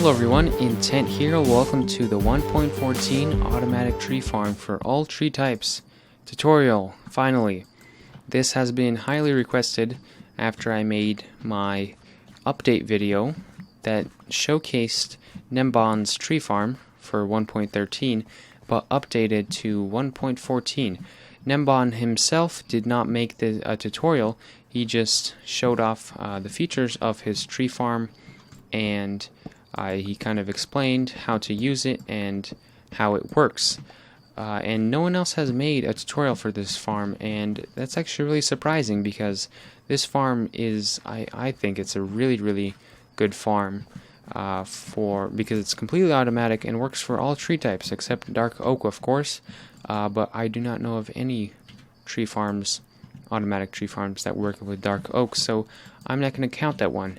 Hello everyone, Intent here. Welcome to the 1.14 automatic tree farm for all tree types tutorial. Finally, this has been highly requested after I made my update video that showcased Gnembon's tree farm for 1.13 but updated to 1.14. Gnembon himself did not make the tutorial. He just showed off the features of his tree farm, and he kind of explained how to use it and how it works. And no one else has made a tutorial for this farm, and that's actually really surprising because this farm is, I think it's a really good farm because it's completely automatic and works for all tree types except dark oak, of course. But I do not know of any tree farms, automatic tree farms, that work with dark oak, so I'm not going to count that one.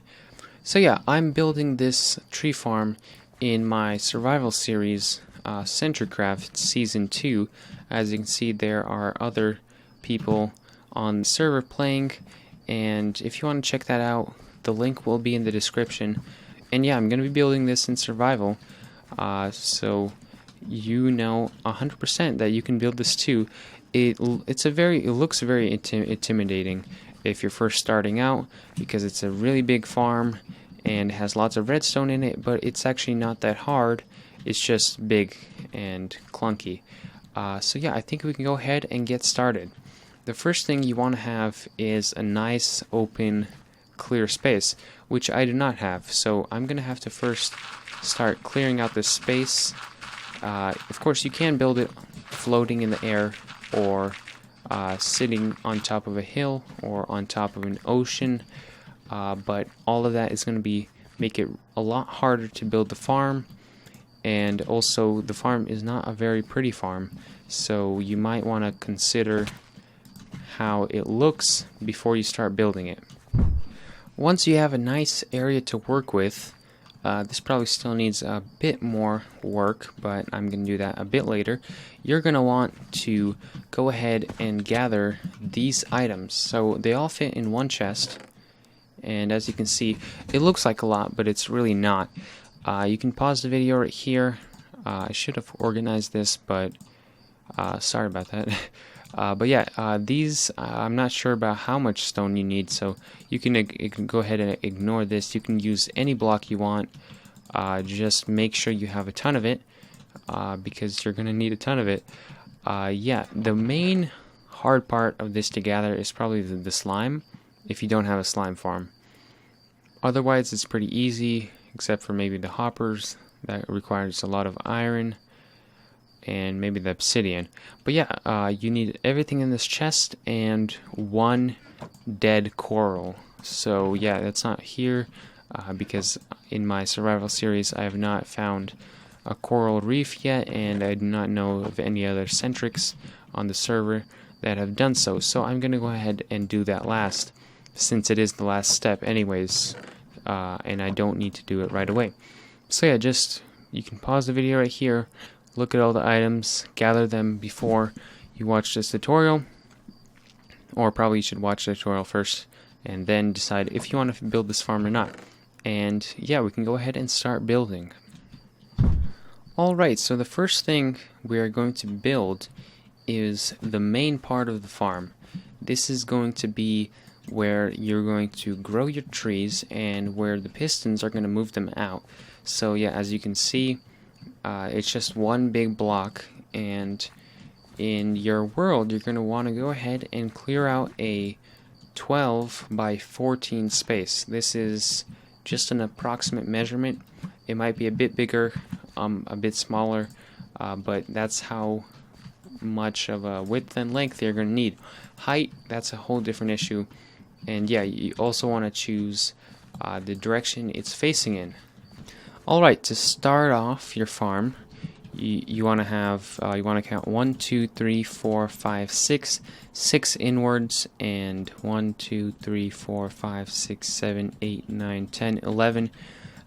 So yeah, I'm building this tree farm in my survival series, CentriCraft Season 2. As you can see, there are other people on the server playing, and if you want to check that out, the link will be in the description. And yeah, I'm going to be building this in survival, so you know 100% that you can build this too. It looks very intimidating if you're first starting out, because it's a really big farm and has lots of redstone in it, but it's actually not that hard. It's just big and clunky. So yeah, I think we can go ahead and get started. The first thing you want to have is a nice open clear space, which I do not have, so I'm gonna have to first start clearing out this space. Of course, you can build it floating in the air, or sitting on top of a hill, or on top of an ocean, but all of that is going to make it a lot harder to build the farm. And also, the farm is not a very pretty farm, so you might want to consider how it looks before you start building it. Once you have a nice area to work with, this probably still needs a bit more work, but I'm going to do that a bit later. You're going to want to go ahead and gather these items. So they all fit in one chest, and as you can see, it looks like a lot, but it's really not. You can pause the video right here. I should have organized this, but sorry about that. But yeah, these, I'm not sure about how much stone you need, so you can go ahead and ignore this. You can use any block you want. Just make sure you have a ton of it, because you're going to need a ton of it. Yeah, the main hard part of this to gather is probably the slime, if you don't have a slime farm. Otherwise, it's pretty easy, except for maybe the hoppers. That requires a lot of iron, and maybe the obsidian. But yeah, you need everything in this chest and one dead coral. So yeah, that's not here, because in my survival series I have not found a coral reef yet, and I do not know of any other centrics on the server that have done so. So I'm going to go ahead and do that last, since it is the last step anyways, and I don't need to do it right away. So yeah, you can pause the video right here, look at all the items, gather them before you watch this tutorial, or probably you should watch the tutorial first and then decide if you want to build this farm or not. And yeah, we can go ahead and start building. Alright, so the first thing we are going to build is the main part of the farm. This is going to be where you're going to grow your trees and where the pistons are going to move them out. So yeah, as you can see, it's just one big block, and in your world you're going to want to go ahead and clear out a 12 by 14 space. This is just an approximate measurement. It might be a bit bigger, a bit smaller, but that's how much of a width and length you're going to need. Height, that's a whole different issue. And yeah, you also want to choose the direction it's facing in. Alright, to start off your farm, you want to count 1, 2, 3, 4, 5, 6 inwards, and 1, 2, 3, 4, 5, 6, 7, 8, 9, 10, 11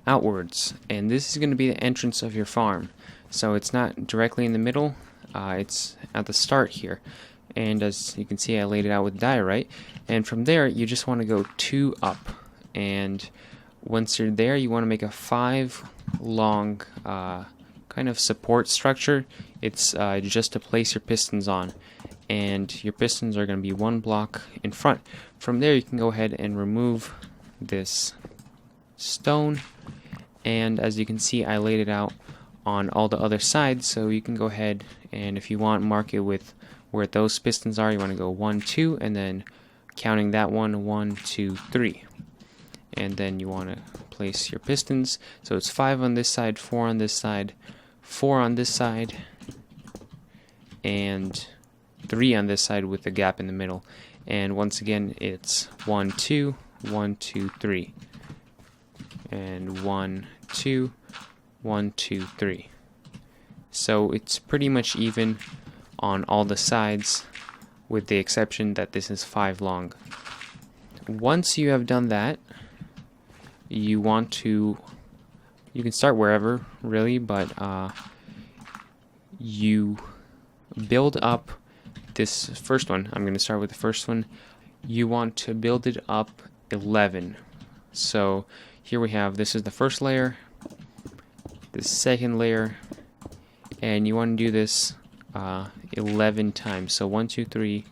outwards. And this is going to be the entrance of your farm. So it's not directly in the middle, it's at the start here. And as you can see, I laid it out with diorite. And from there, you just want to go 2 up. And Once you're there, you want to make a 5 long kind of support structure. It's just to place your pistons on, and your pistons are going to be 1 block in front. From there, you can go ahead and remove this stone, and as you can see, I laid it out on all the other sides, so you can go ahead and, if you want, mark it with where those pistons are. You want to go 1, 2, and then counting that 1, 2, 3. And then you want to place your pistons. So it's 5 on this side, 4 on this side, 4 on this side, and 3 on this side with a gap in the middle. And once again, it's 1, 2, 1, 2, 3. And 1, 2, 1, 2, 3. So it's pretty much even on all the sides, with the exception that this is 5 long. Once you have done that, you can start wherever, really, but you build up this first one. I'm going to start with the first one. You want to build it up 11. So here we have, this is the first layer, the second layer, and you want to do this 11 times. So 1, 2, 3,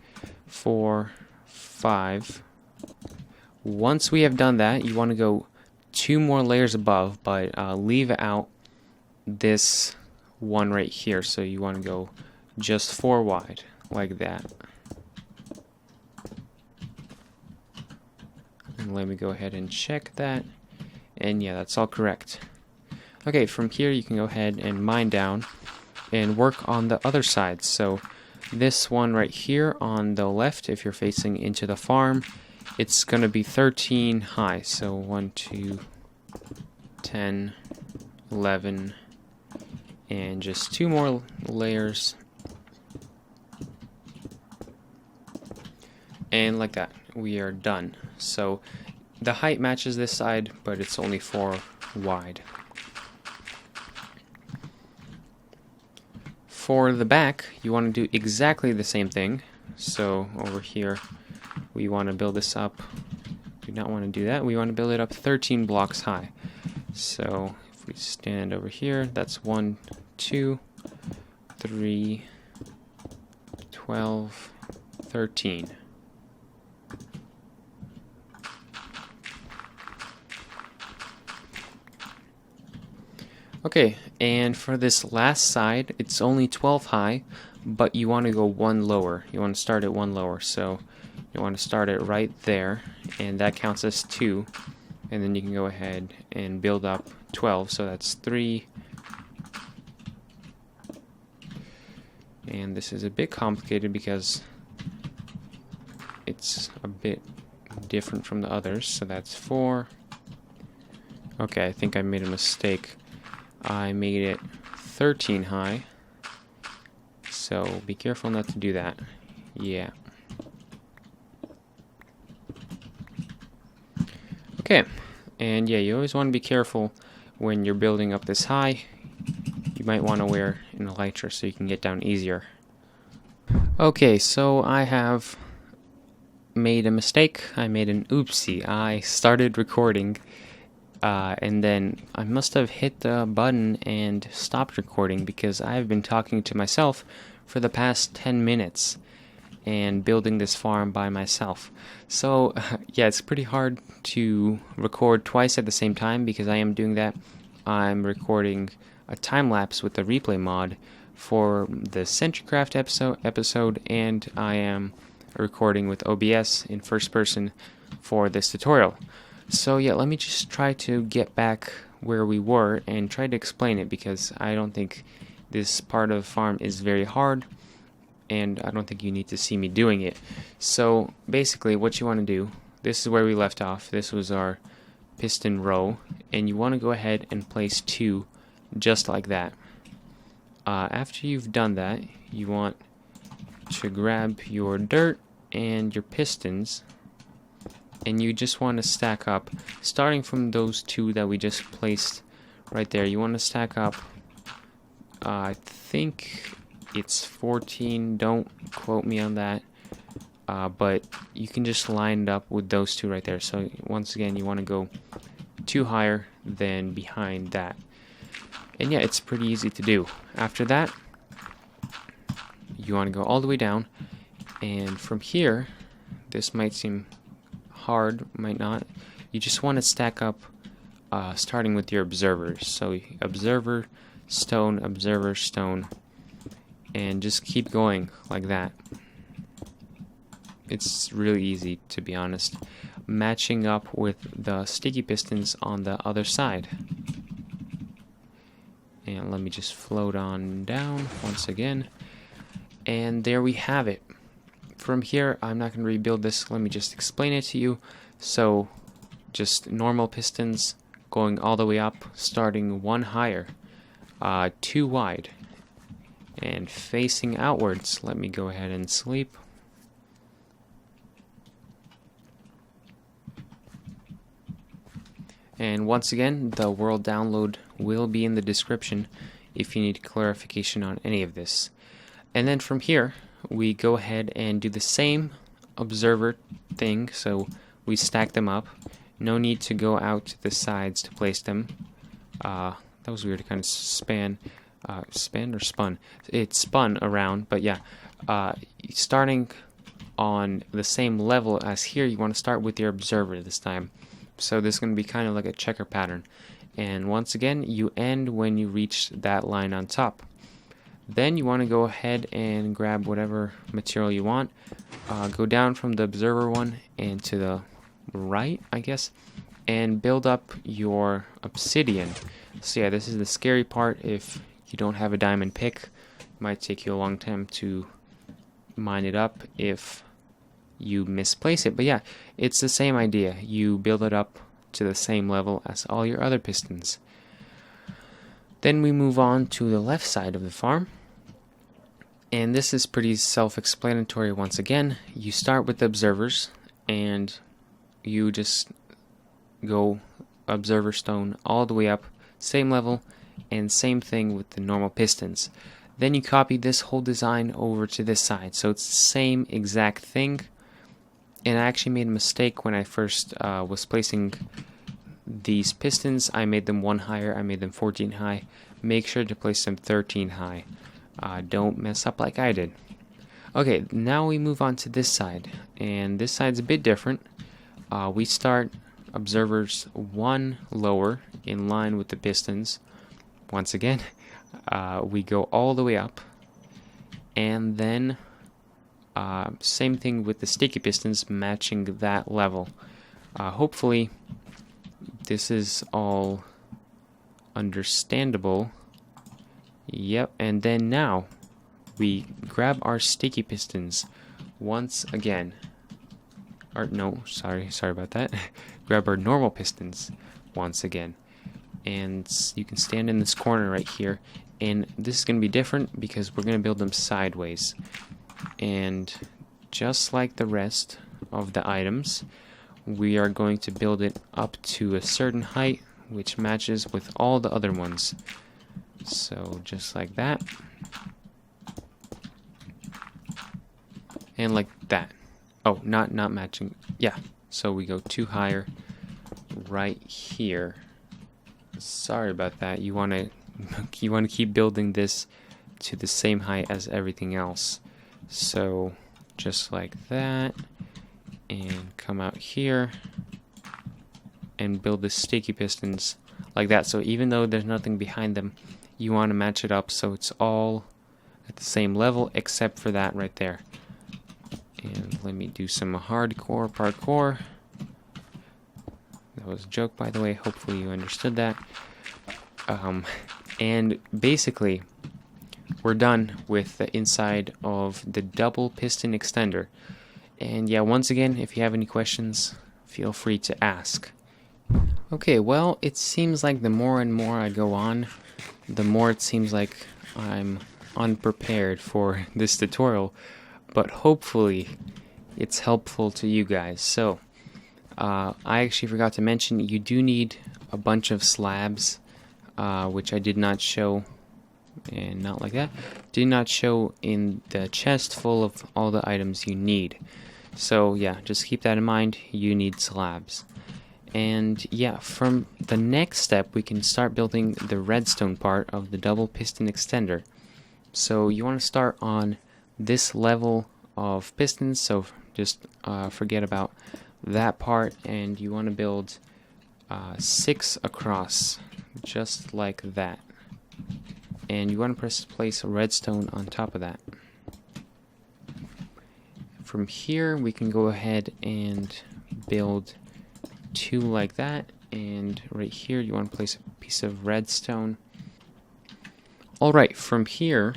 4, 5. Once we have done that, you want to go 2 more layers above, but leave out this one right here. So you want to go just 4 wide, like that. And let me go ahead and check that. And yeah, that's all correct. Okay, from here you can go ahead and mine down and work on the other side. So this one right here on the left, if you're facing into the farm, it's going to be 13 high. So 1, 2, 10, 11, and just 2 more layers. And like that, we are done. So the height matches this side, but it's only 4 wide. For the back, you want to do exactly the same thing. So over here, we want to build this up. Do not want to do that. We want to build it up 13 blocks high. So if we stand over here, that's 1, 2, 3, 12, 13. Okay, and for this last side, it's only 12 high, but you want to go 1 lower. You want to start at 1 lower, so you want to start it right there, and that counts as 2, and then you can go ahead and build up 12, so that's 3, and this is a bit complicated because it's a bit different from the others, so that's 4. Okay, I think I made a mistake. I made it 13 high, so be careful not to do that. Yeah. Okay, and yeah, you always want to be careful when you're building up this high. You might want to wear an elytra so you can get down easier. Okay, so I have made a mistake. I made an oopsie. I started recording, and then I must have hit the button and stopped recording because I've been talking to myself for the past 10 minutes and building this farm by myself. So yeah, it's pretty hard to record twice at the same time because I am doing that. I'm recording a time-lapse with the replay mod for the CentriCraft episode, and I am recording with OBS in first person for this tutorial. So yeah, let me just try to get back where we were and try to explain it, because I don't think this part of the farm is very hard, and I don't think you need to see me doing it. So basically what you want to do, this is where we left off. This was our piston row, and you want to go ahead and place 2 just like that. After you've done that, you want to grab your dirt and your pistons, and you just want to stack up, starting from those 2 that we just placed right there. You want to stack up, I think it's 14, don't quote me on that, but you can just line it up with those 2 right there. So once again, you want to go 2 higher than behind that. And yeah, it's pretty easy to do. After that, you want to go all the way down, and from here, this might seem hard, might not. You just want to stack up starting with your observers. So observer, stone, and just keep going like that. It's really easy, to be honest. Matching up with the sticky pistons on the other side. And let me just float on down once again. And there we have it. From here, I'm not going to rebuild this. Let me just explain it to you. So, just normal pistons going all the way up, starting 1 higher, 2 wide, and facing outwards. Let me go ahead and sleep. And once again, the world download will be in the description if you need clarification on any of this. And then from here, we go ahead and do the same observer thing. So we stack them up. No need to go out to the sides to place them. That was weird to kind of span or spun. It spun around, but yeah. Starting on the same level as here, you want to start with your observer this time. So this is going to be kind of like a checker pattern. And once again, you end when you reach that line on top. Then you want to go ahead and grab whatever material you want. Go down from the observer one and to the right, I guess, and build up your obsidian. So yeah, this is the scary part. If you don't have a diamond pick, it might take you a long time to mine it up if you misplace it. But yeah, it's the same idea. You build it up to the same level as all your other pistons. Then we move on to the left side of the farm. And this is pretty self-explanatory once again. You start with the observers and you just go observer stone all the way up, same level, and same thing with the normal pistons. Then you copy this whole design over to this side. So it's the same exact thing. And I actually made a mistake when I first was placing these pistons. I made them 1 higher, I made them 14 high. Make sure to place them 13 high. Don't mess up like I did. Okay, now we move on to this side. And this side's a bit different. We start observers 1 lower in line with the pistons. Once again, we go all the way up. And then same thing with the sticky pistons, matching that level. Hopefully this is all understandable. Yep, and then now we grab our sticky pistons once again. Or no, sorry about that. Grab our normal pistons once again. And you can stand in this corner right here. And this is going to be different because we're going to build them sideways. And just like the rest of the items, we are going to build it up to a certain height, which matches with all the other ones. So just like that. And like that. Oh, not matching. Yeah. So we go 2 higher right here. Sorry about that. You want to keep building this to the same height as everything else. So just like that, and come out here and build the sticky pistons like that. So even though there's nothing behind them, you want to match it up so it's all at the same level except for that right there. And let me do some hardcore parkour. That was a joke, by the way. Hopefully you understood that. And basically, we're done with the inside of the double piston extender. And yeah, once again, if you have any questions, feel free to ask. Okay, well, it seems like the more and more I go on, the more it seems like I'm unprepared for this tutorial, but hopefully it's helpful to you guys. So, I actually forgot to mention, you do need a bunch of slabs, which I did not show, and not like that, did not show in the chest full of all the items you need. So yeah, just keep that in mind, you need slabs. And yeah, from the next step, we can start building the redstone part of the double piston extender. So you want to start on this level of pistons, so just forget about that part, and you want to build 6 across, just like that. And you want to place a redstone on top of that. From here, we can go ahead and build 2 like that, and right here you want to place a piece of redstone. Alright, from here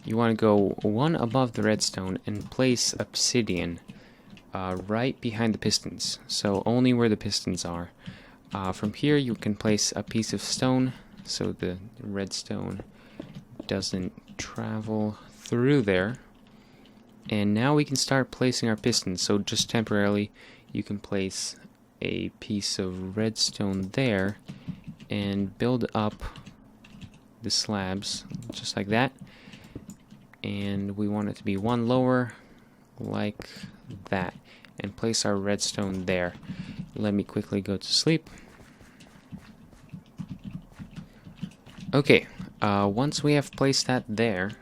you want to go 1 above the redstone and place obsidian right behind the pistons, so only where the pistons are. From here you can place a piece of stone so the redstone doesn't travel through there. And now we can start placing our pistons, so just temporarily you can place a piece of redstone there and build up the slabs just like that. And we want it to be 1 lower like that, and place our redstone there. Let me quickly go to sleep. Okay, once we have placed that there,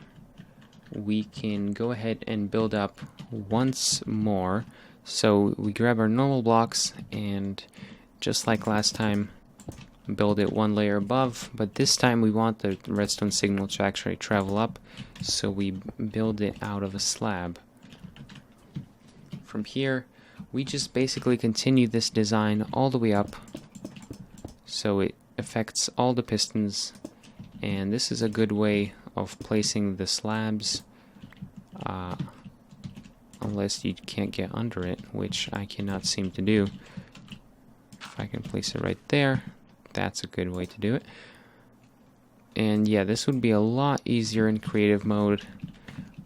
we can go ahead and build up once more. So we grab our normal blocks and just like last time, build it 1 layer above, but this time we want the redstone signal to actually travel up, so we build it out of a slab. From here, we just basically continue this design all the way up, so it affects all the pistons, and this is a good way of placing the slabs, unless you can't get under it, which I cannot seem to do. If I can place it right there, that's a good way to do it. And yeah, this would be a lot easier in creative mode,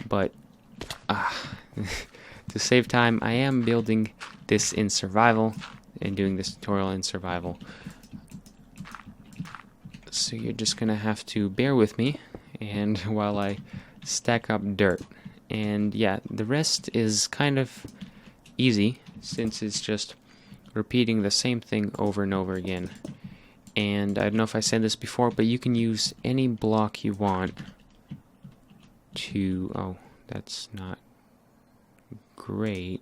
but to save time, I am building this in survival and doing this tutorial in survival. So you're just gonna have to bear with me and while I stack up dirt. And yeah, the rest is kind of easy since it's just repeating the same thing over and over again. And I don't know if I said this before, but you can use any block you want to... oh, that's not great.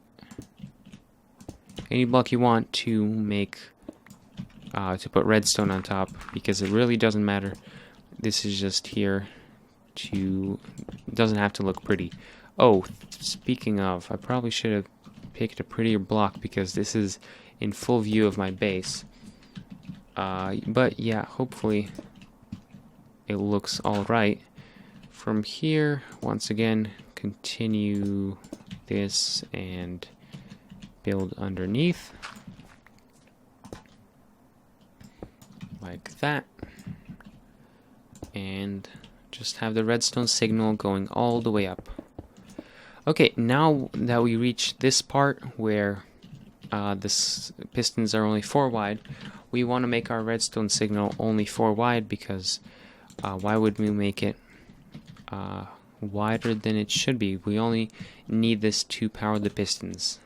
Any block you want to make to put redstone on top, because it really doesn't matter. This is just here to... it doesn't have to look pretty. Oh, speaking of, I probably should have picked a prettier block because this is in full view of my base. But yeah, hopefully it looks alright. From here, once again, continue this and build underneath. Like that. And just have the redstone signal going all the way up. Okay, now that we reach this part where the pistons are only 4 wide, we want to make our redstone signal only 4 wide because why would we make it wider than it should be? We only need this to power the pistons.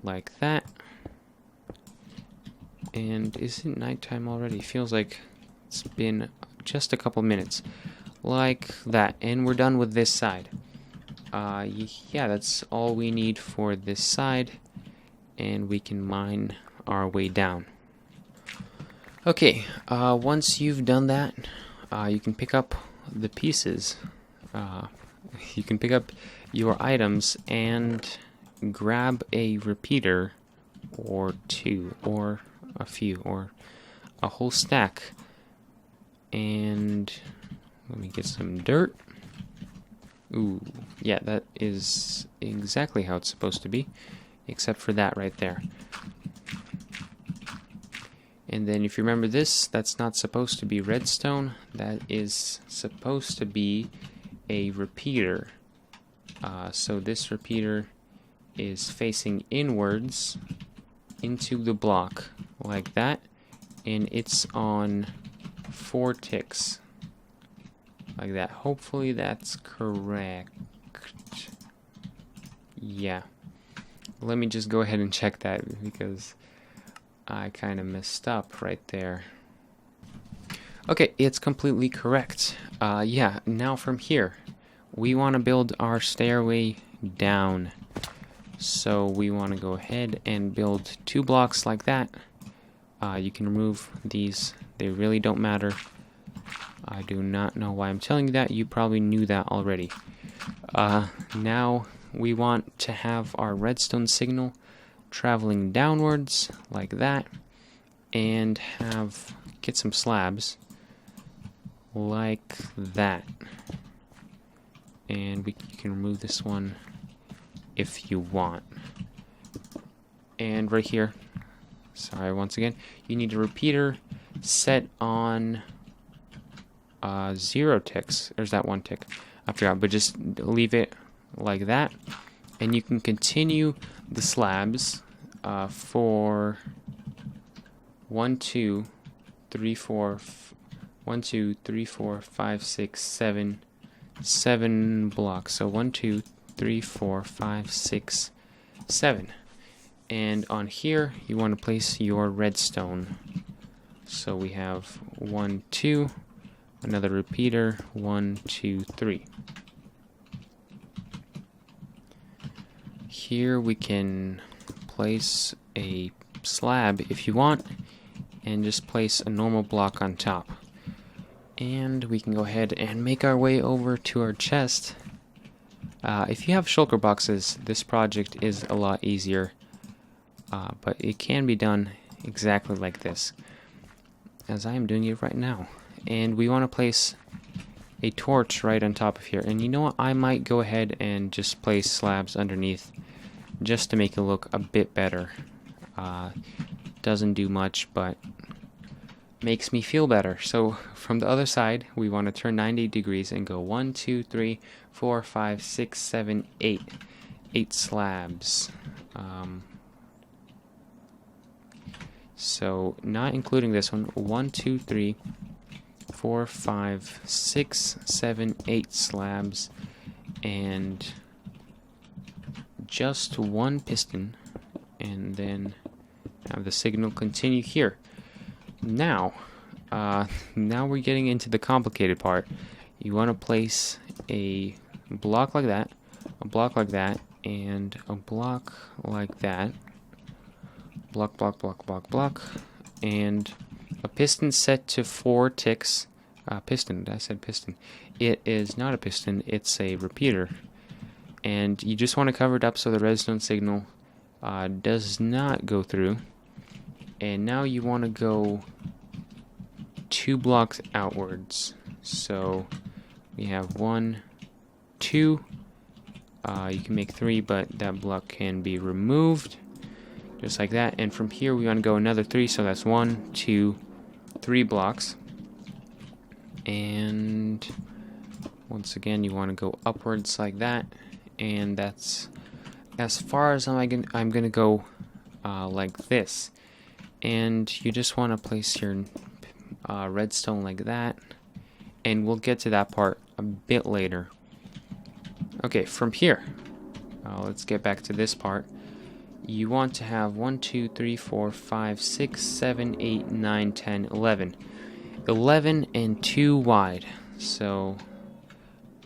Like that. And is it nighttime already? Feels like it's been just a couple minutes. Like that. And we're done with this side. Yeah, that's all we need for this side. And we can mine our way down. Okay, once you've done that, you can pick up the pieces. You can pick up your items and grab a repeater or 2 or a few or a whole stack. And let me get some dirt. Ooh, yeah, that is exactly how it's supposed to be, except for that right there. And then if you remember this, that's not supposed to be redstone, that is supposed to be a repeater. So this repeater is facing inwards into the block, like that, and it's on 4 ticks. Like that. Hopefully that's correct. Yeah. Let me just go ahead and check that because I kind of messed up right there. Okay, it's completely correct. Yeah, now from here, we want to build our stairway down. So we want to go ahead and build 2 blocks like that. You can remove these. They really don't matter. I do not know why I'm telling you that. You probably knew that already. Now we want to have our redstone signal traveling downwards like that, and get some slabs like that. And you can remove this one if you want. And right here, sorry, once again, you need a repeater set on 0 ticks. There's that 1 tick. I forgot, but just leave it like that. And you can continue the slabs for 1, 2, 3, 4, 1, 2, 3, 4, 5, 6, 7 blocks. So 1, 2, 3, 4, 5, 6, 7. And on here, you want to place your redstone. So we have 1, 2, another repeater, 1, 2, 3. Here we can place a slab if you want, and just place a normal block on top. And we can go ahead and make our way over to our chest. If you have shulker boxes, this project is a lot easier, but it can be done exactly like this, as I am doing it right now. And we want to place a torch right on top of here. And you know what? I might go ahead and just place slabs underneath just to make it look a bit better. Doesn't do much, but makes me feel better. So from the other side, we want to turn 90 degrees and go 1, 2, 3, 4, 5, 6, 7, 8. 8 slabs. So not including this one. 1, 2, 3, 4, 5, 6, 7, 8 slabs, and just 1 piston, and then have the signal continue here. Now we're getting into the complicated part. You want to place a block like that, a block like that, and a block like that. Block, block, block, block, block, and a piston set to 4 ticks. Piston, I said piston. It is not a piston, it's a repeater. And you just want to cover it up so the redstone signal does not go through. And now you want to go 2 blocks outwards. So we have 1, 2. You can make 3, but that block can be removed. Just like that. And from here we want to go another 3, so that's 1, 2, 3 blocks. And once again you want to go upwards like that. And that's as far as I'm gonna go like this. And you just want to place your redstone like that, and we'll get to that part a bit later. Okay, from here, let's get back to this part. You want to have 1, 2, 3, 4, 5, 6, 7, 8, 9, 10, 11. 11 and 2 wide. So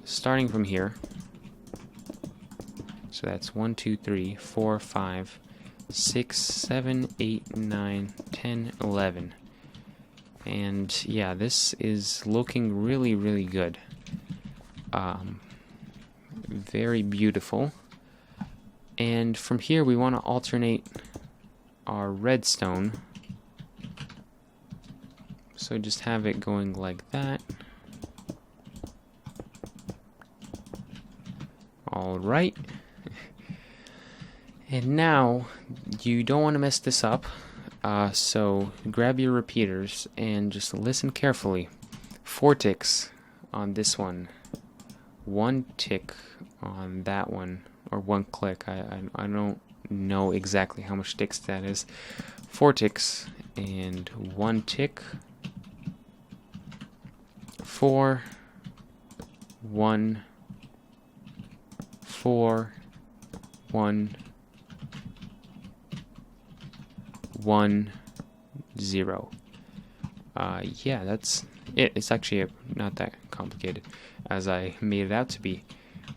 starting from here, so that's 1, 2, 3, 4, 5, 6, 7, 8, 9, 10, 11. And yeah, this is looking really, really good. Very beautiful. And from here we want to alternate our redstone. So just have it going like that. Alright. And now, you don't want to mess this up, so grab your repeaters and just listen carefully. 4 ticks on this one, 1 tick on that one, or 1 click. I don't know exactly how much ticks that is. 4 ticks and 1 tick. 4, 1, 4, 1, 1, 0. Yeah, that's it. It's actually not that complicated as I made it out to be.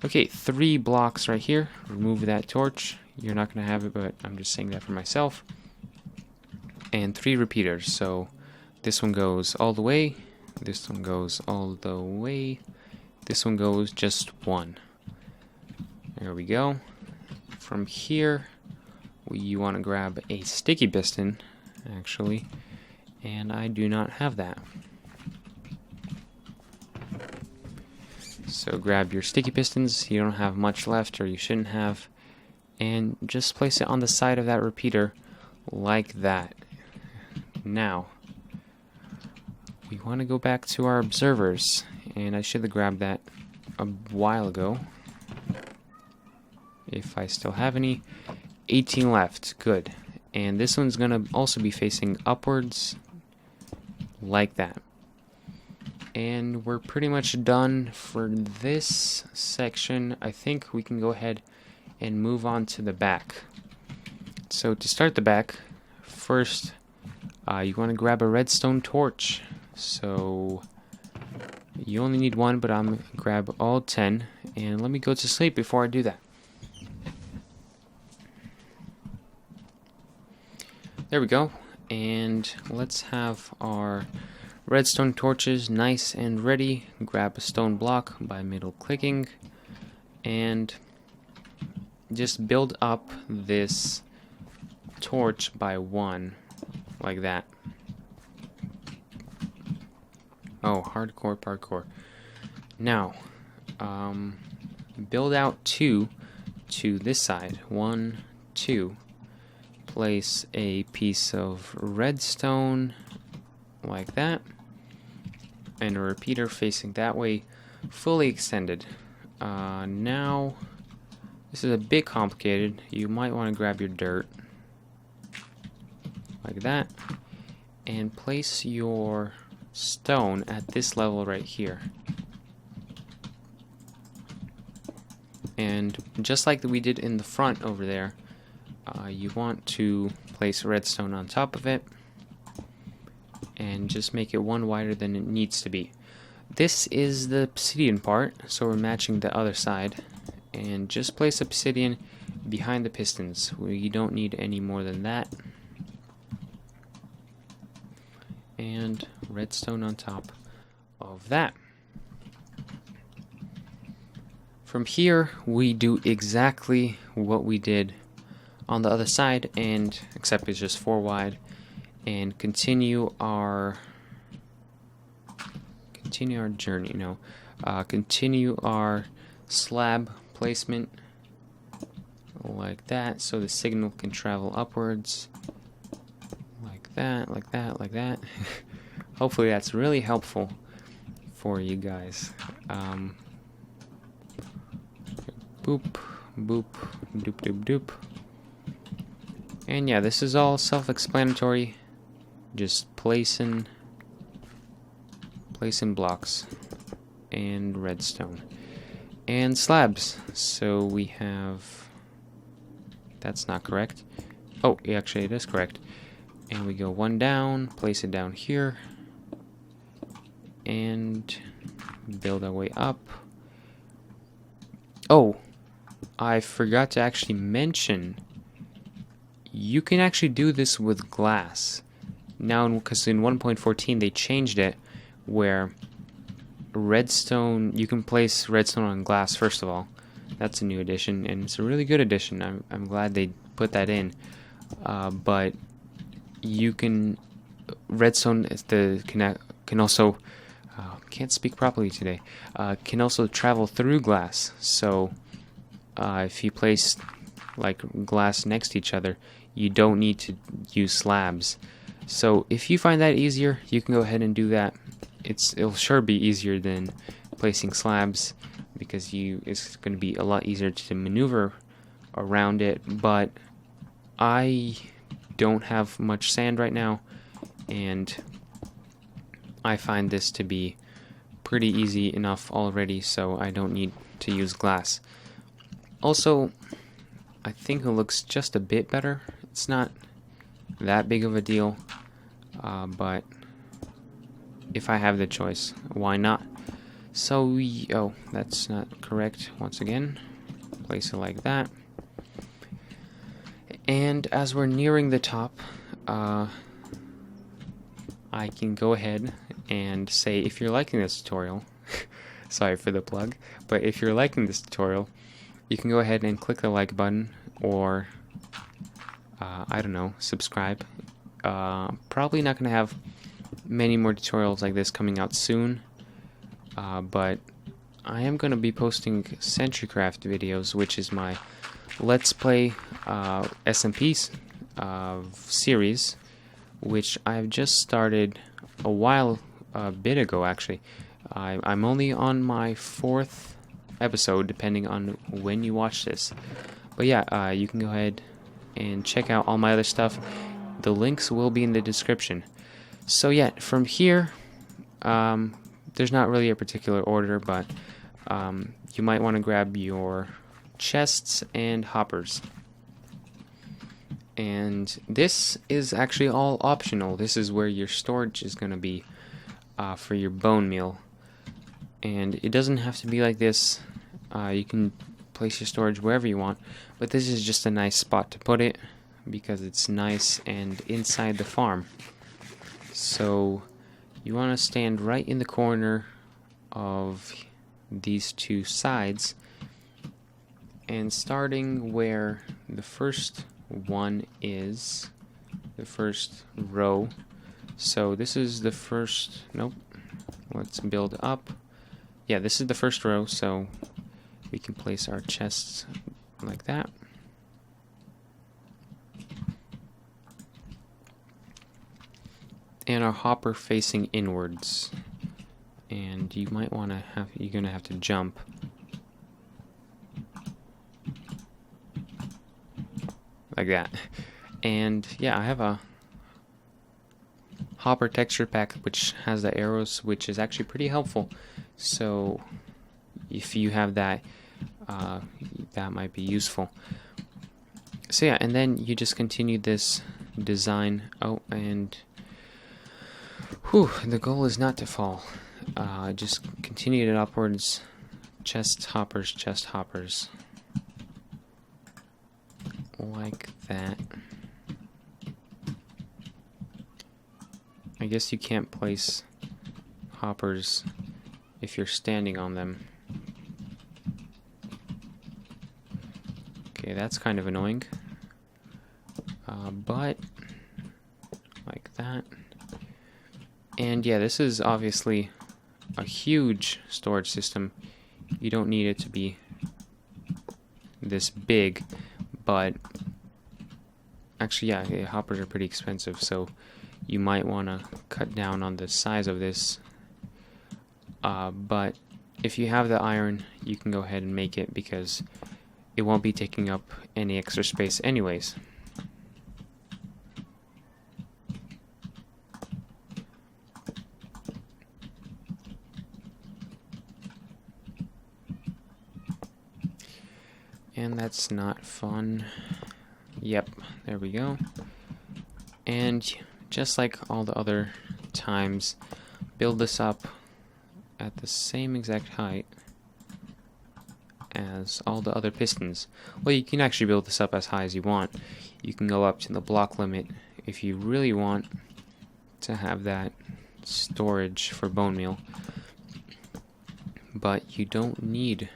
Okay, 3 blocks right here. Remove that torch. You're not going to have it, but I'm just saying that for myself. And 3 repeaters. So this one goes all the way. This one goes all the way. This one goes just 1. There we go. From here, you want to grab a sticky piston, actually. And I do not have that. So grab your sticky pistons. You don't have much left, or you shouldn't have. And just place it on the side of that repeater like that. Now, we want to go back to our observers. And I should have grabbed that a while ago. If I still have any. 18 left. Good. And this one's going to also be facing upwards like that. And we're pretty much done for this section. I think we can go ahead and move on to the back. So to start the back, first you want to grab a redstone torch. So you only need 1, but I'm going to grab all 10. And let me go to sleep before I do that. There we go. And let's have our redstone torches nice and ready. Grab a stone block by middle clicking and just build up this torch by 1 like that. Oh, hardcore parkour. Now, build out 2 to this side. 1, 2. Place a piece of redstone like that, and a repeater facing that way, fully extended. Now, this is a bit complicated. You might want to grab your dirt like that, and place your stone at this level right here. And just like we did in the front over there, you want to place redstone on top of it and just make it 1 wider than it needs to be. This is the obsidian part, so we're matching the other side. And just place obsidian behind the pistons. We don't need any more than that. And redstone on top of that. From here, we do exactly what we did on the other side, and except it's just 4 wide, and continue our journey. Continue our slab placement like that, so the signal can travel upwards like that, like that, like that. Hopefully that's really helpful for you guys. Boop, boop, doop, doop, doop. And yeah, this is all self-explanatory. Just placing blocks and redstone and slabs. So we have, that's not correct. Oh, actually it is correct. And we go 1 down, place it down here, and build our way up. Oh, I forgot to actually mention, you can actually do this with glass. Now, because in 1.14 they changed it, where redstone, you can place redstone on glass first of all. That's a new addition, and it's a really good addition. I'm glad they put that in. But you can, redstone can also, can't speak properly today, can also travel through glass. So if you place like glass next to each other, you don't need to use slabs. So if you find that easier, you can go ahead and do that. It'll sure be easier than placing slabs, because it's going to be a lot easier to maneuver around it. But I don't have much sand right now, and I find this to be pretty easy enough already, so I don't need to use glass. Also, I think it looks just a bit better. It's not that big of a deal. but if I have the choice, why not? So, oh, that's not correct. Once again, place it like that. And as we're nearing the top, I can go ahead and say, if you're liking this tutorial, sorry for the plug, but if you're liking this tutorial, you can go ahead and click the like button, or I don't know, subscribe. Probably not going to have many more tutorials like this coming out soon, but I am going to be posting CentriCraft videos, which is my Let's Play SMP series, which I've just started a bit ago actually. I'm only on my 4th episode, depending on when you watch this. But yeah, you can go ahead and check out all my other stuff. The links will be in the description. So yeah, from here, there's not really a particular order, but you might want to grab your chests and hoppers. And this is actually all optional. This is where your storage is going to be for your bone meal. And it doesn't have to be like this. You can place your storage wherever you want, but this is just a nice spot to put it because it's nice and inside the farm. So you want to stand right in the corner of these two sides, and starting where the first one is, the first row. So this is the first, nope, let's build up. Yeah, this is the first row, so we can place our chests like that. And our hopper facing inwards. And you might want to have, you're going to have to jump. Like that. And yeah, I have a hopper texture pack which has the arrows, which is actually pretty helpful. So if you have that, that might be useful. So yeah, and then you just continue this design. Oh, and whew, the goal is not to fall. Just continue it upwards. Chest hoppers, like that. I guess you can't place hoppers if you're standing on them. Okay, that's kind of annoying. But like that. And yeah, this is obviously a huge storage system. You don't need it to be this big, but actually, yeah, hoppers are pretty expensive, so you might want to cut down on the size of this. But if you have the iron, you can go ahead and make it because it won't be taking up any extra space anyways. And that's not fun. Yep, there we go. And just like all the other times, build this up at the same exact height as all the other pistons. Well, you can actually build this up as high as you want. You can go up to the block limit if you really want to have that storage for bone meal. But you don't need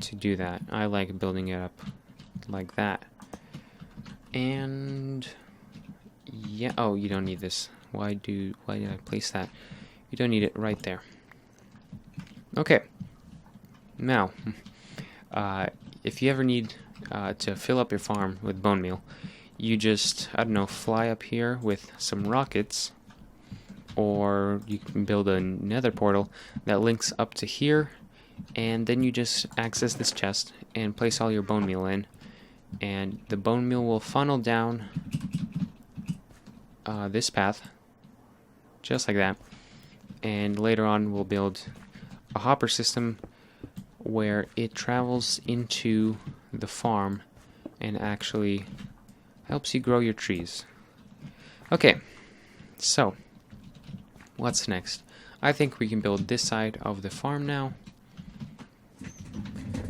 to do that. I like building it up like that. And yeah, oh, you don't need this. Why did I place that? You don't need it right there. Okay. Now, if you ever need to fill up your farm with bone meal, you just, I don't know, fly up here with some rockets, or you can build a nether portal that links up to here, and then you just access this chest and place all your bone meal in, and the bone meal will funnel down this path, just like that. And later on we'll build a hopper system where it travels into the farm and actually helps you grow your trees. Okay, So, what's next? I think we can build this side of the farm now.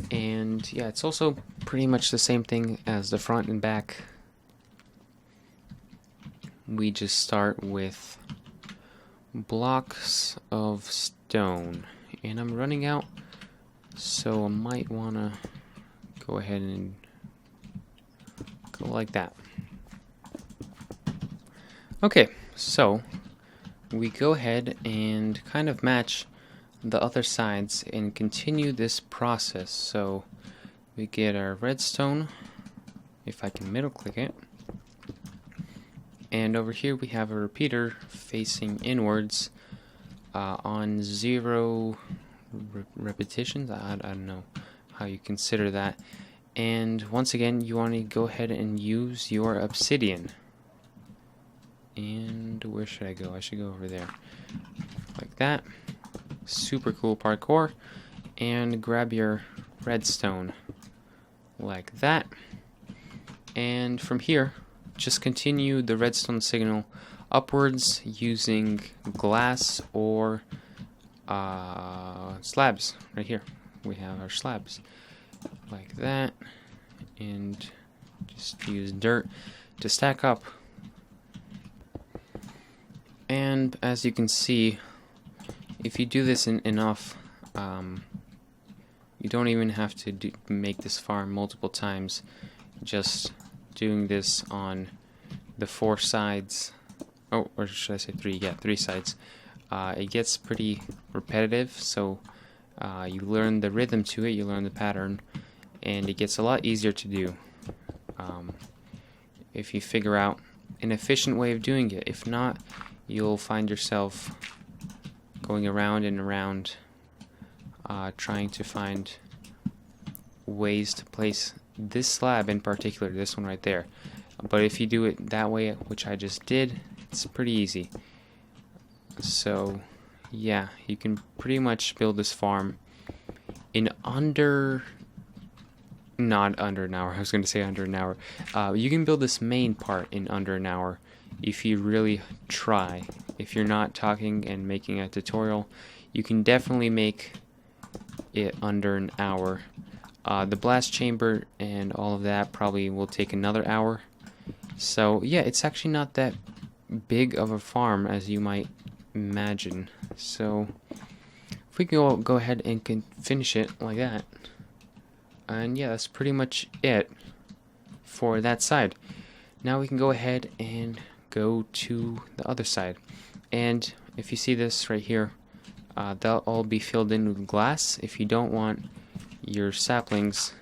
And yeah, it's also pretty much the same thing as the front and back. We just start with blocks of stone. And I'm running out, so I might want to go ahead and go like that. Okay, so we go ahead and kind of match the other sides and continue this process. So we get our redstone, if I can middle click it, and over here we have a repeater facing inwards on 0 repetitions. I don't know how you consider that. And once again, you want to go ahead and use your obsidian. And where should I go? I should go over there. Like that. Super cool parkour. And grab your redstone. Like that. And from here, just continue the redstone signal upwards using glass or slabs. Right here. We have our slabs. Like that. And just use dirt to stack up. And as you can see, if you do this enough, you don't even have to make this farm multiple times. Just doing this on the 4 sides, oh, or should I say 3? Yeah, 3 sides. It gets pretty repetitive, so you learn the rhythm to it, you learn the pattern, and it gets a lot easier to do if you figure out an efficient way of doing it. If not, you'll find yourself going around and around trying to find ways to place this slab in particular, this one right there. But if you do it that way, which I just did, it's pretty easy. So yeah, you can pretty much build this farm in not under an hour. I was going to say under an hour. You can build this main part in under an hour if you really try. If you're not talking and making a tutorial, you can definitely make it under an hour. The blast chamber and all of that probably will take another hour. So yeah, it's actually not that big of a farm as you might imagine. So if we can go ahead and can finish it like that. And yeah, that's pretty much it for that side. Now we can go ahead and go to the other side. And if you see this right here, they'll all be filled in with glass. If you don't want your saplings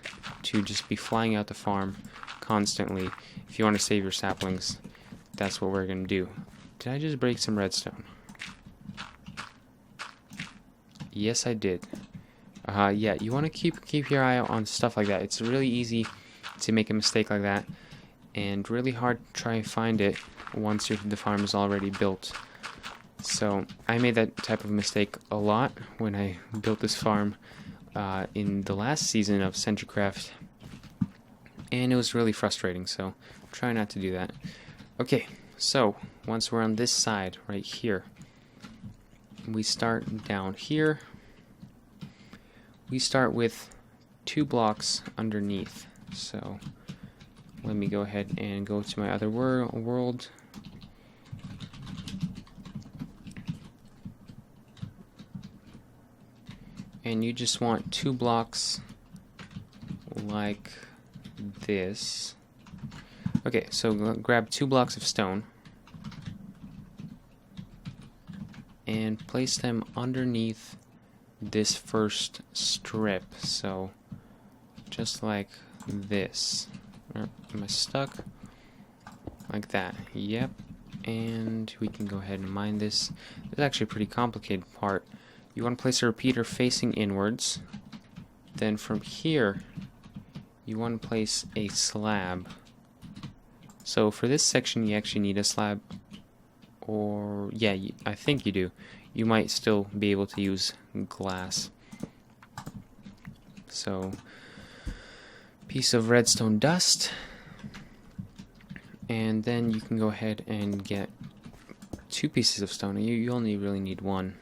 to just be flying out the farm constantly, if you want to save your saplings, that's what we're going to do. Did I just break some redstone? Yes, I did. Yeah, you want to keep your eye out on stuff like that. It's really easy to make a mistake like that, and really hard to try and find it once the farm is already built. So I made that type of mistake a lot when I built this farm in the last season of CentriCraft, and it was really frustrating, so try not to do that. Okay, so once we're on this side right here, we start down here. We start with 2 blocks underneath. So let me go ahead and go to my other world. And you just want 2 blocks like this. Okay, so grab 2 blocks of stone and place them underneath this first strip. So just like this. Am I stuck? Like that. Yep. And we can go ahead and mine this. It's actually a pretty complicated part. You want to place a repeater facing inwards. Then from here, you want to place a slab. So for this section, you actually need a slab. Or, yeah, I think you do. You might still be able to use glass. So, piece of redstone dust. And then you can go ahead and get 2 pieces of stone. You only really need 1.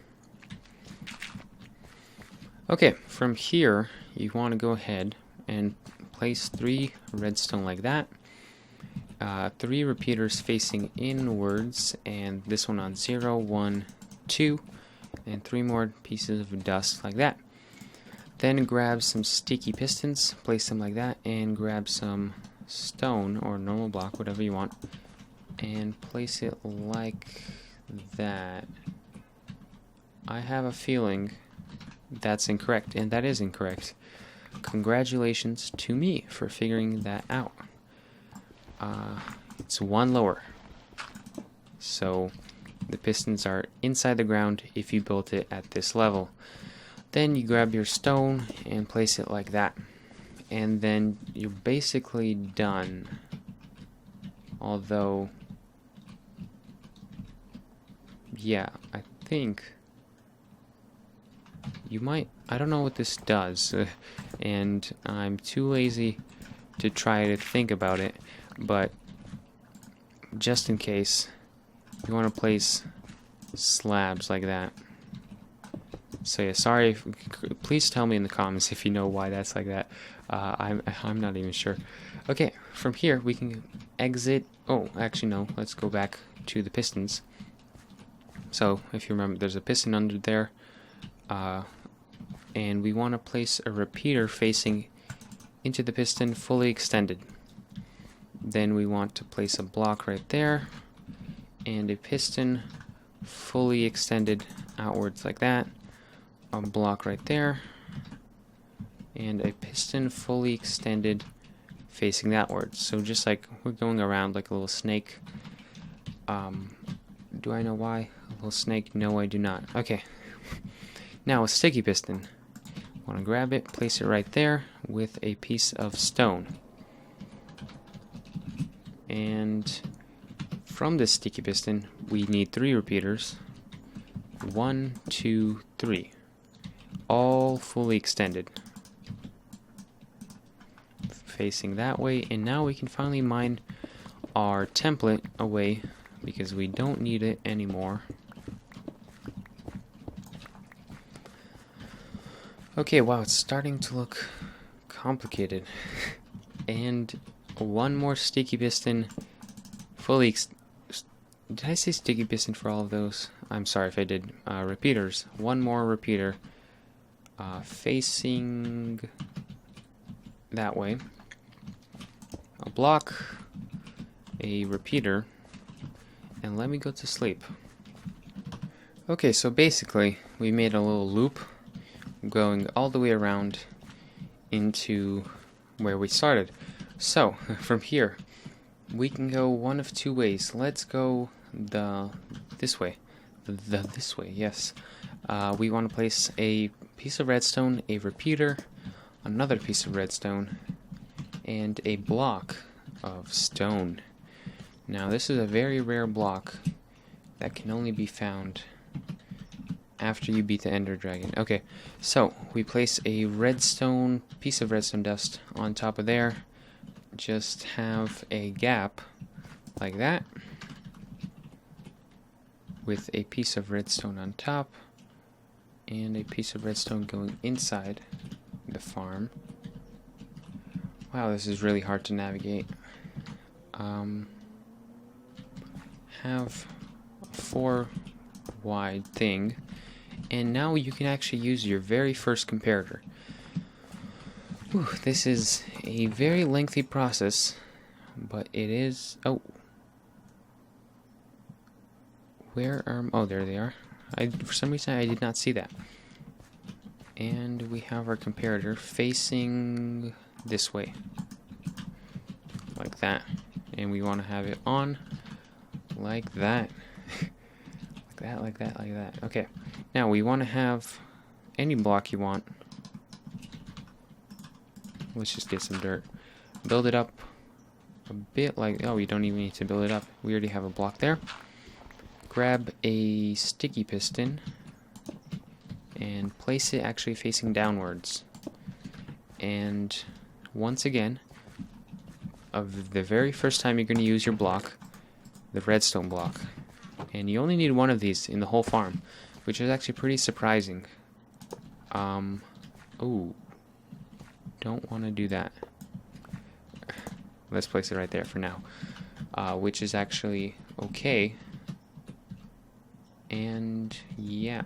Okay, from here, you want to go ahead and place 3 redstone like that. 3 repeaters facing inwards, and this one on 0, 1, 2, and 3 more pieces of dust like that. Then grab some sticky pistons, place them like that, and grab some stone or normal block, whatever you want, and place it like that. I have a feeling that's incorrect, and that is incorrect. Congratulations to me for figuring that out. It's 1 lower. So the pistons are inside the ground if you built it at this level. Then you grab your stone and place it like that. And then you're basically done. Although, yeah, I think you might, I don't know what this does, and I'm too lazy to try to think about it, but just in case, you want to place slabs like that. So yeah, sorry, please tell me in the comments if you know why that's like that. I'm not even sure. Okay, from here we can exit. Oh, actually no, let's go back to the pistons. So if you remember, there's a piston under there. And we want to place a repeater facing into the piston fully extended. Then we want to place a block right there and a piston fully extended outwards like that. A block right there and a piston fully extended facing thatwards. So just like we're going around like a little snake. Do I know why? A little snake? No, I do not. Okay. Now a sticky piston. Want to grab it, place it right there with a piece of stone. And from this sticky piston, we need 3 repeaters. 1, 2, 3. All fully extended. Facing that way, and now we can finally mine our template away because we don't need it anymore. Okay, wow, it's starting to look complicated. And 1 more sticky piston fully did I say sticky piston for all of those? I'm sorry if I did. Repeaters. 1 more repeater facing that way. A block, a repeater, and let me go to sleep. Okay, so basically we made a little loop going all the way around into where we started. So from here we can go one of 2 ways. Let's go this way. This way, yes. We want to place a piece of redstone, a repeater, another piece of redstone, and a block of stone. Now this is a very rare block that can only be found after you beat the Ender Dragon. Okay, so we place a piece of redstone dust on top of there. Just have a gap like that with a piece of redstone on top and a piece of redstone going inside the farm. Wow, this is really hard to navigate. Have a 4 wide thing, and now you can actually use your very first comparator. Whew, this is a very lengthy process, but it is. Oh, where are? Oh, there they are. For some reason I did not see that. And we have our comparator facing this way, like that, and we want to have it on like that. Like that, like that, like that. Okay, now we want to have any block you want. Let's just get some dirt, build it up a bit like, oh, we don't even need to build it up, we already have a block there. Grab a sticky piston and place it actually facing downwards, and once again, of the very first time you're going to use your block, the redstone block, And you only need one of these in the whole farm, which is actually pretty surprising. Oh, don't want to do that. Let's place it right there for now, which is actually okay. And yeah,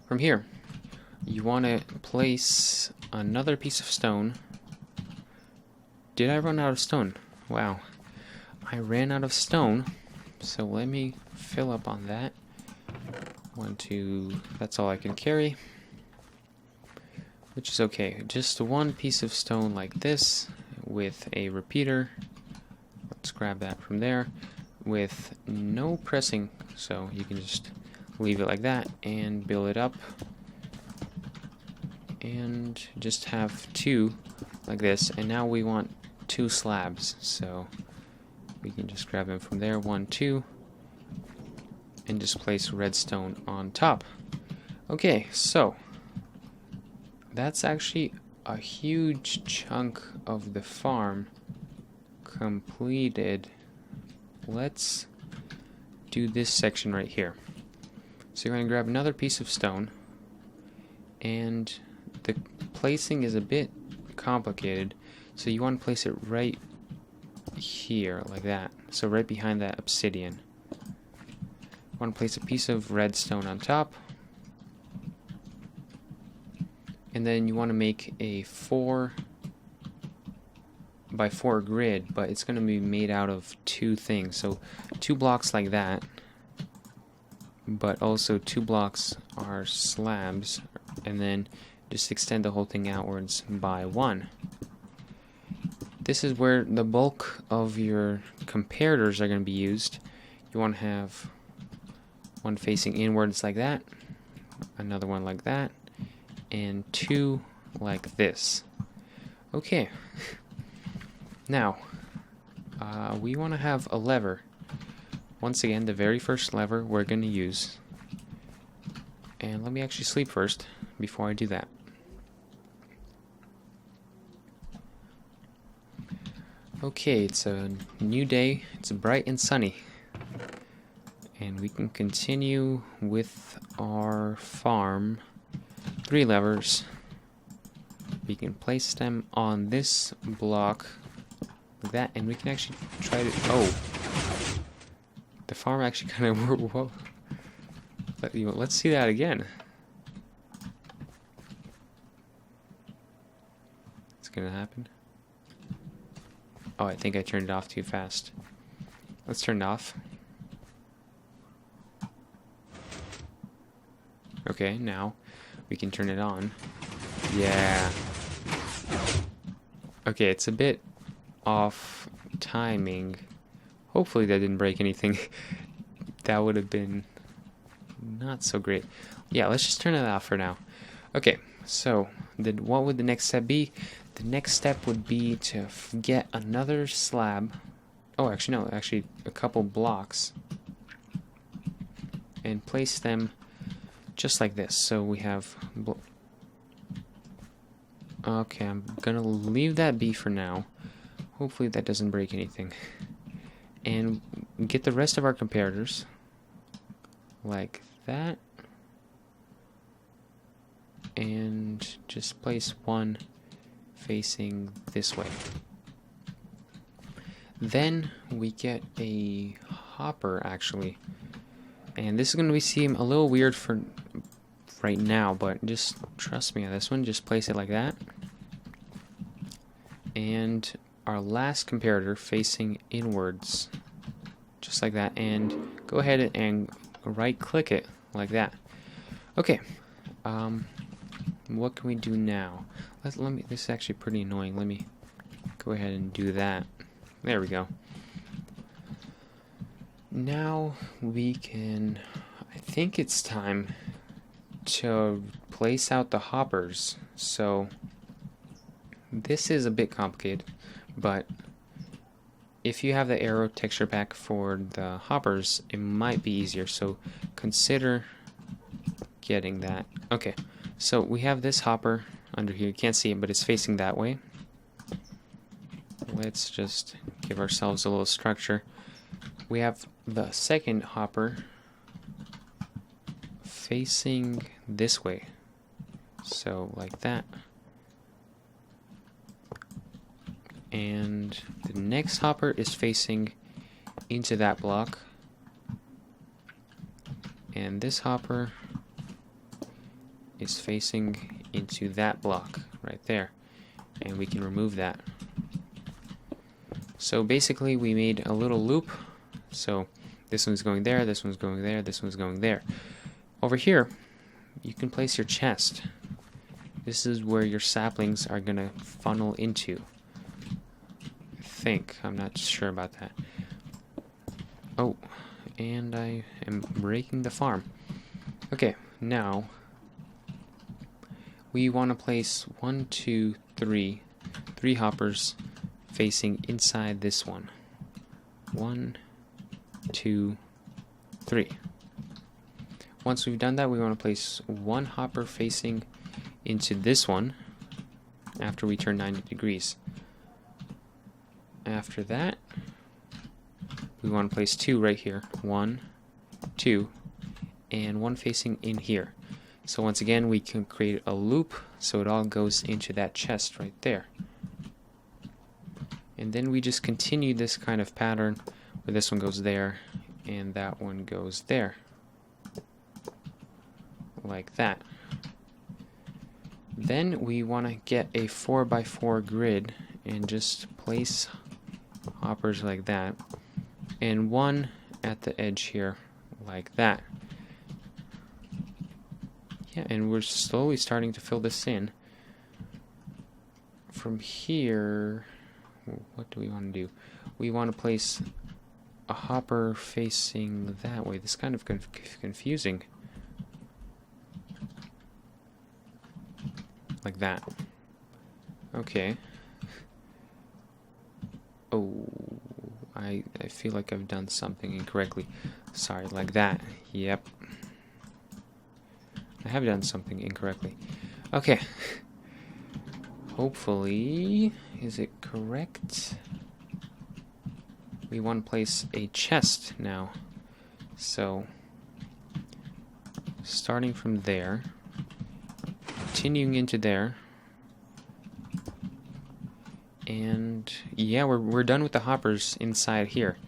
from here, you want to place another piece of stone. Did I run out of stone? Wow, I ran out of stone. So let me fill up on that. 1, 2, that's all I can carry. Which is okay. Just one piece of stone like this with a repeater. Let's grab that from there with no pressing. So you can just leave it like that and build it up. And just have 2 like this. And now we want 2 slabs. So we can just grab them from there, 1, 2, and just place redstone on top. Okay, so that's actually a huge chunk of the farm completed. Let's do this section right here. So you're going to grab another piece of stone, and the placing is a bit complicated, so you want to place it right here, like that. So right behind that obsidian. Want to place a piece of redstone on top. And then you want to make a 4 by 4 grid, but it's going to be made out of 2 things. So 2 blocks like that, but also 2 blocks are slabs, and then just extend the whole thing outwards by 1. This is where the bulk of your comparators are going to be used. You want to have one facing inwards like that, another one like that, and 2 like this. Okay. Now, we want to have a lever. Once again, the very first lever we're going to use. And let me actually sleep first before I do that. Okay, it's a new day. It's bright and sunny. And we can continue with our farm. 3 levers. We can place them on this block like that, and we can actually try to... Oh! The farm actually kind of... Whoa. Let's see that again. It's gonna happen. Oh, I think I turned it off too fast. Let's turn it off. Okay, now we can turn it on. Yeah. Okay, it's a bit off timing. Hopefully that didn't break anything. That would have been not so great. Yeah, let's just turn it off for now. Okay, so what would the next step be? The next step would be to get another slab. Oh, actually no, actually a couple blocks. And place them just like this. So we have... Okay, I'm gonna leave that be for now. Hopefully that doesn't break anything. And get the rest of our comparators like that. And just place one facing this way. Then we get a hopper, actually. And this is going to seem a little weird for right now, but just trust me on this one. Just place it like that. And our last comparator facing inwards. Just like that. And go ahead and right click it like that. Okay. What can we do now? Let me. This is actually pretty annoying. Let me go ahead and do that. There we go. Now we can... I think it's time to place out the hoppers. So this is a bit complicated, but if you have the arrow texture pack for the hoppers, it might be easier. So consider getting that. Okay, so we have this hopper under here. You can't see it, but it's facing that way. Let's just give ourselves a little structure. we have the second hopper facing this way. So like that. And the next hopper is facing into that block. And this hopper is facing into that block right there. And we can remove that. So basically we made a little loop. So this one's going there, this one's going there, this one's going there. Over here, you can place your chest. This is where your saplings are gonna funnel into. I think. I'm not sure about that. Oh, and I am breaking the farm. Okay, now we want to place 1, 2, 3 hoppers facing inside this one. 1, 2, 3. Once we've done that, we want to place one hopper facing into this one after we turn 90 degrees. After that, we want to place 2 right here. 1, 2, and 1 facing in here. So once again, we can create a loop so it all goes into that chest right there. And then we just continue this kind of pattern where this one goes there and that one goes there. Like that. Then we want to get a 4x4 grid and just place hoppers like that. And one at the edge here like that. Yeah, and we're slowly starting to fill this in. From here, what do we want to do? We want to place a hopper facing that way. This is kind of confusing. Like that. Okay. Oh, I feel like I've done something incorrectly. Sorry, like that. Yep. I have done something incorrectly. Okay. Hopefully, is it correct? We want to place a chest now. So, starting from there, continuing into there, and yeah, we're done with the hoppers inside here.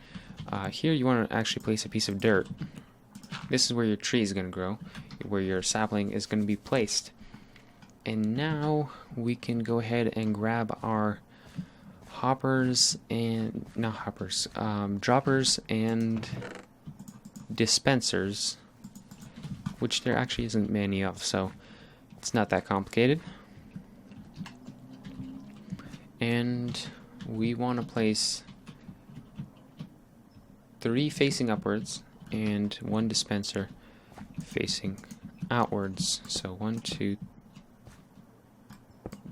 Here you want to actually place a piece of dirt. This is where your tree is going to grow, where your sapling is going to be placed. And now we can go ahead and grab our hoppers and not hoppers, droppers and dispensers, which there actually isn't many of, so it's not that complicated. And we want to place 3 facing upwards and 1 dispenser facing outwards. So 1, 2.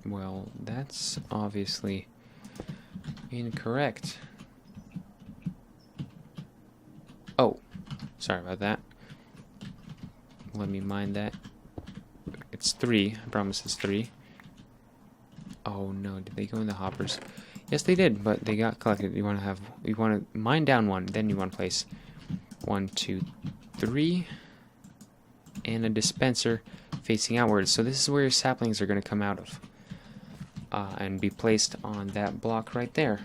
Well, that's obviously incorrect. Oh, sorry about that. Let me mind that. It's 3. I promise it's 3. Oh no, did they go in the hoppers? Yes, they did, but they got collected. You want to mine down 1, then you want to place 1, 2, 3, and a dispenser facing outwards. So this is where your saplings are going to come out of, and be placed on that block right there.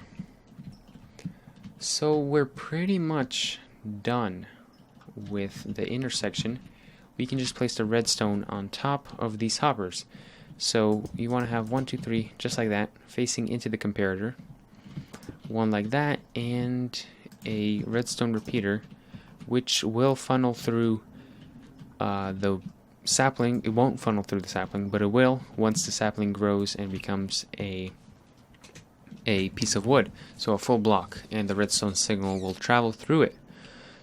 So we're pretty much done with the intersection. We can just place the redstone on top of these hoppers. So you want to have 1, 2, 3, just like that, facing into the comparator. 1 like that, and a redstone repeater, which will funnel through the sapling. It won't funnel through the sapling, but it will once the sapling grows and becomes a piece of wood. So a full block, and the redstone signal will travel through it.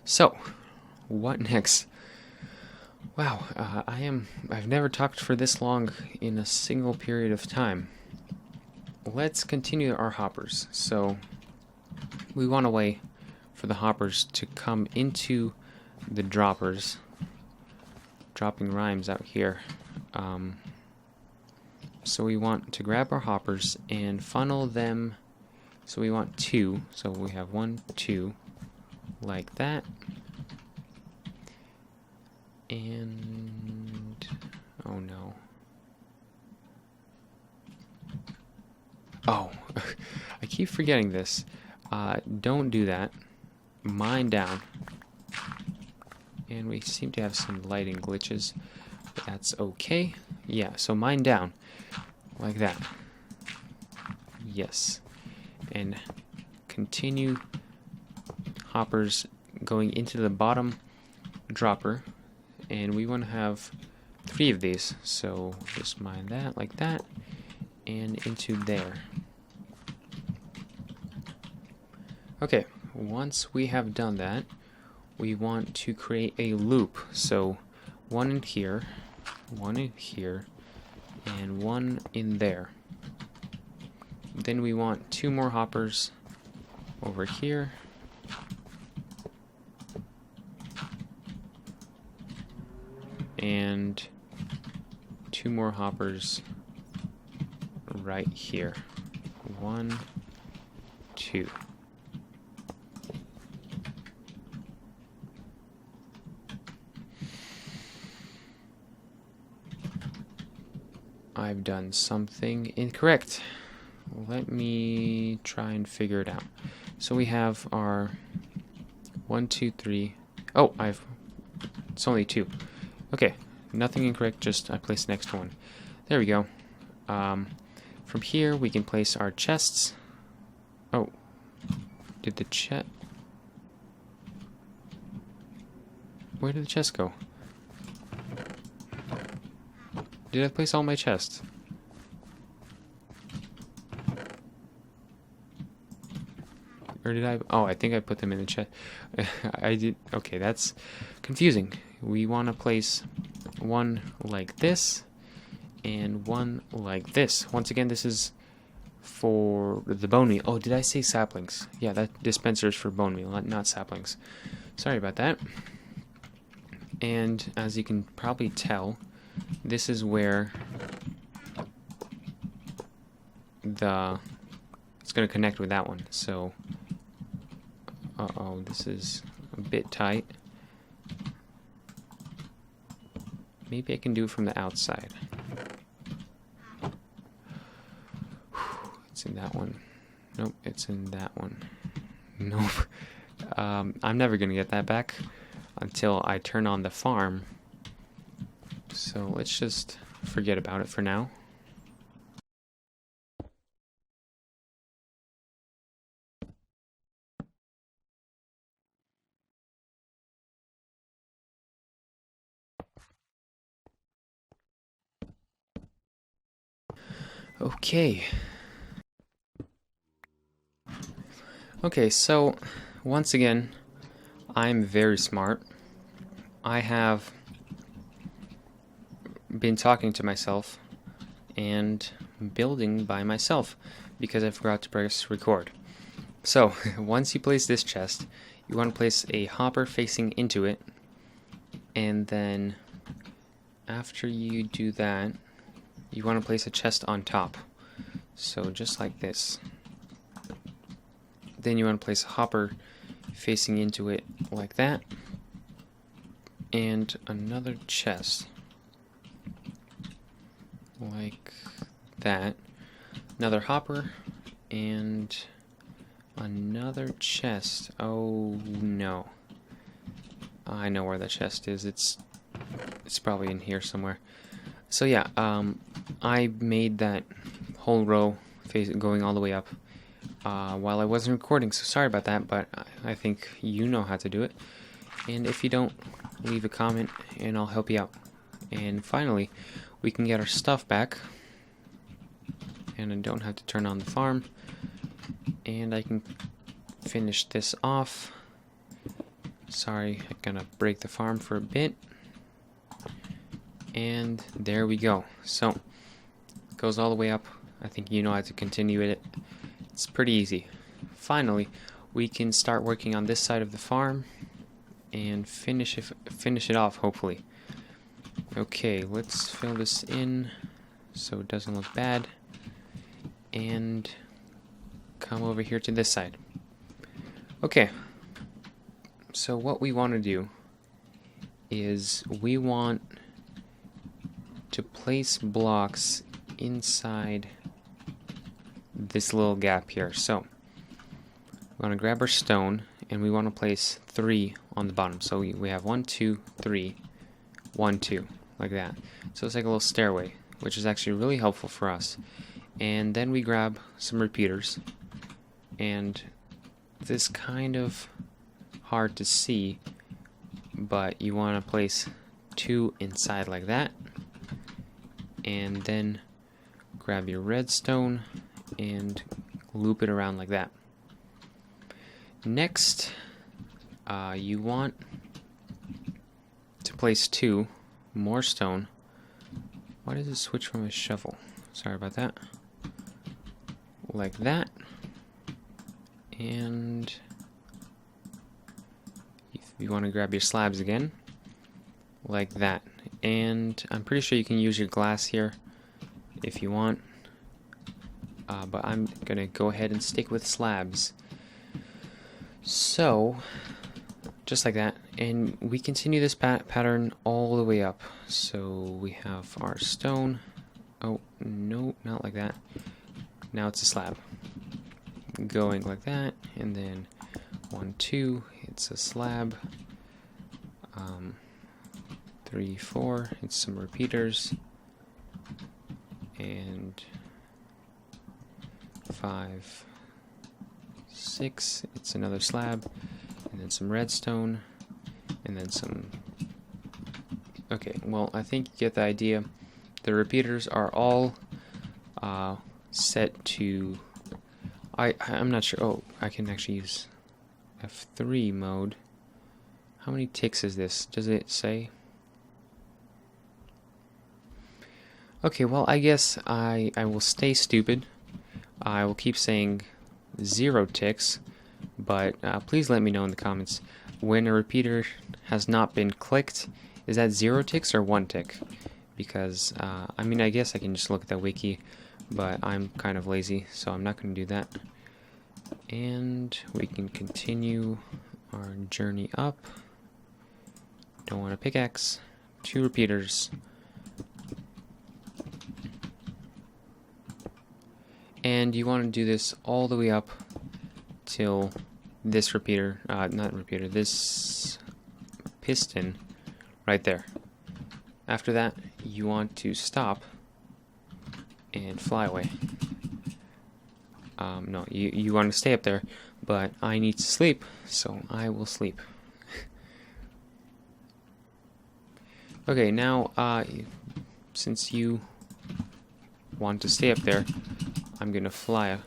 So, what next? Wow, I've never talked for this long in a single period of time. Let's continue our hoppers. So, we want a way for the hoppers to come into the droppers. Dropping rhymes out here. So we want to grab our hoppers and funnel them. So we want 2. So we have 1, 2, like that. And oh no. Oh, I keep forgetting this. Don't do that. Mine down. And we seem to have some lighting glitches, but that's okay. Yeah, so mine down. Like that. Yes. And continue hoppers going into the bottom dropper. And we want to have 3 of these. So just mine that like that. And into there. Okay, once we have done that, we want to create a loop. So 1 in here, 1 in here, and 1 in there. Then we want 2 more hoppers over here. And 2 more hoppers right here. 1, 2. I've done something incorrect. Let me try and figure it out. So we have our 1, 2, 3. Oh, it's only 2. Okay, nothing incorrect, just I placed the next one. There we go. From here we can place our chests. Oh, did the chest... Where did the chest go? Did I place all my chests? Or did I... Oh, I think I put them in the chest. I did... Okay, that's confusing. We want to place 1 like this, and 1 like this. Once again, this is for the bone meal. Oh, did I say saplings? Yeah, that dispenser is for bone meal, not saplings. Sorry about that. And as you can probably tell, this is where it's going to connect with that one. So, uh-oh, this is a bit tight. Maybe I can do it from the outside. It's in that one. Nope, it's in that one. Nope. I'm never going to get that back until I turn on the farm. So let's just forget about it for now. Okay. Okay, so once again, I'm very smart. I have been talking to myself and building by myself because I forgot to press record. So once you place this chest, you want to place a hopper facing into it, and then after you do that, you want to place a chest on top. So just like this. Then you want to place a hopper facing into it like that, and another chest like that, another hopper, and another chest. Oh no, I know where the chest is. It's probably in here somewhere. So yeah, I made that whole row going all the way up while I wasn't recording, so sorry about that, but I think you know how to do it. And if you don't, leave a comment and I'll help you out. And finally, we can get our stuff back, and I don't have to turn on the farm, and I can finish this off. Sorry, I'm gonna break the farm for a bit. And there we go. So, it goes all the way up. I think you know how to continue it. It's pretty easy. Finally, we can start working on this side of the farm and finish it off, hopefully. Okay, let's fill this in so it doesn't look bad, and come over here to this side. Okay, So what we want to do is we want to place blocks inside this little gap here. So we want to grab our stone and we want to place 3 on the bottom. So we have 1, 2, 3, 1, 2, like that. So it's like a little stairway, which is actually really helpful for us. And then we grab some repeaters, and this kind of hard to see, but you want to place 2 inside like that, and then grab your redstone and loop it around like that. Next, you want to place 2 more stone. Why does it switch from a shovel? Sorry about that. Like that. And if you want to grab your slabs again, like that. And I'm pretty sure you can use your glass here if you want. But I'm going to go ahead and stick with slabs. So, just like that. And we continue this pattern all the way up. So we have our stone. Oh, no, not like that. Now it's a slab. Going like that, and then 1, 2, it's a slab. 3, 4, it's some repeaters. And 5, 6, it's another slab. And then some redstone. And then some... Okay, well, I think you get the idea. The repeaters are all set to... I'm not sure. Oh, I can actually use F3 mode. How many ticks is this? Does it say? Okay, well, I guess I will stay stupid. I will keep saying 0 ticks, but please let me know in the comments when a repeater has not been clicked. Is that 0 ticks or 1 tick? Because, I mean, I guess I can just look at the wiki, but I'm kind of lazy, so I'm not going to do that. And we can continue our journey up. Don't want a pickaxe. 2 repeaters. And you want to do this all the way up till this repeater, this piston right there. After that, you want to stop and fly away. No, you want to stay up there, but I need to sleep, so I will sleep. Okay, now, since you want to stay up there, I'm gonna fly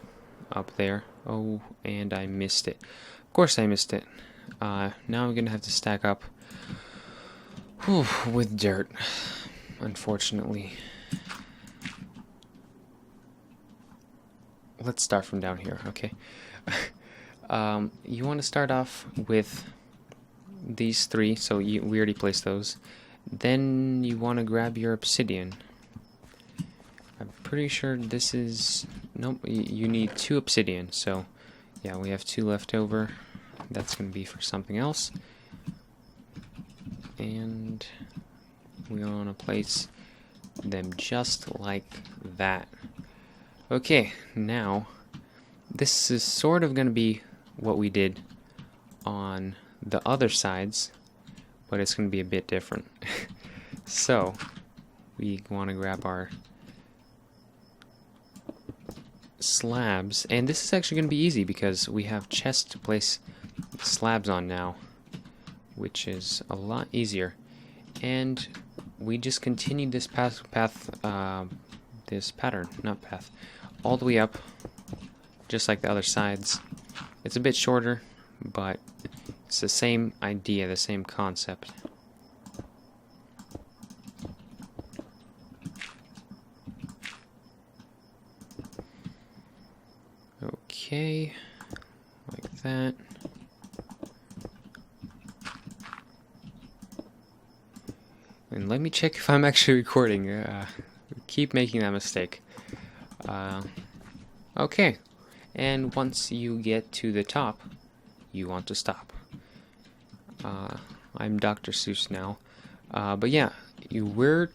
up there. Oh, and I missed it. Of course I missed it. Now I'm gonna have to stack up with dirt, unfortunately. Let's start from down here, okay? You want to start off with these 3, so we already placed those. Then you want to grab your obsidian. I'm pretty sure this is... Nope, you need 2 obsidian, so yeah, we have 2 left over. That's going to be for something else. And we want to place them just like that. Okay, now, this is sort of going to be what we did on the other sides, but it's going to be a bit different. So, we want to grab our slabs, and this is actually going to be easy because we have chests to place slabs on now, which is a lot easier. And we just continue this all the way up, just like the other sides. It's a bit shorter, but it's the same idea, the same concept. Okay, like that. And let me check if I'm actually recording. Keep making that mistake. Okay, and once you get to the top, you want to stop. I'm Dr. Seuss now. But yeah, we're...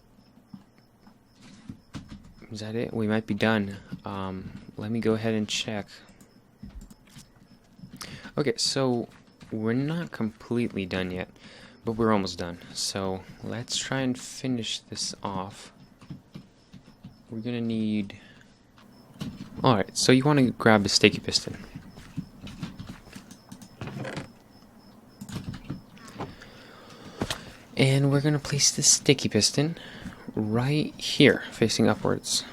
Is that it? We might be done. Let me go ahead and check. Okay, so we're not completely done yet, but we're almost done. So let's try and finish this off. We're gonna need... Alright, so you want to grab a sticky piston. And we're gonna place the sticky piston right here, facing upwards.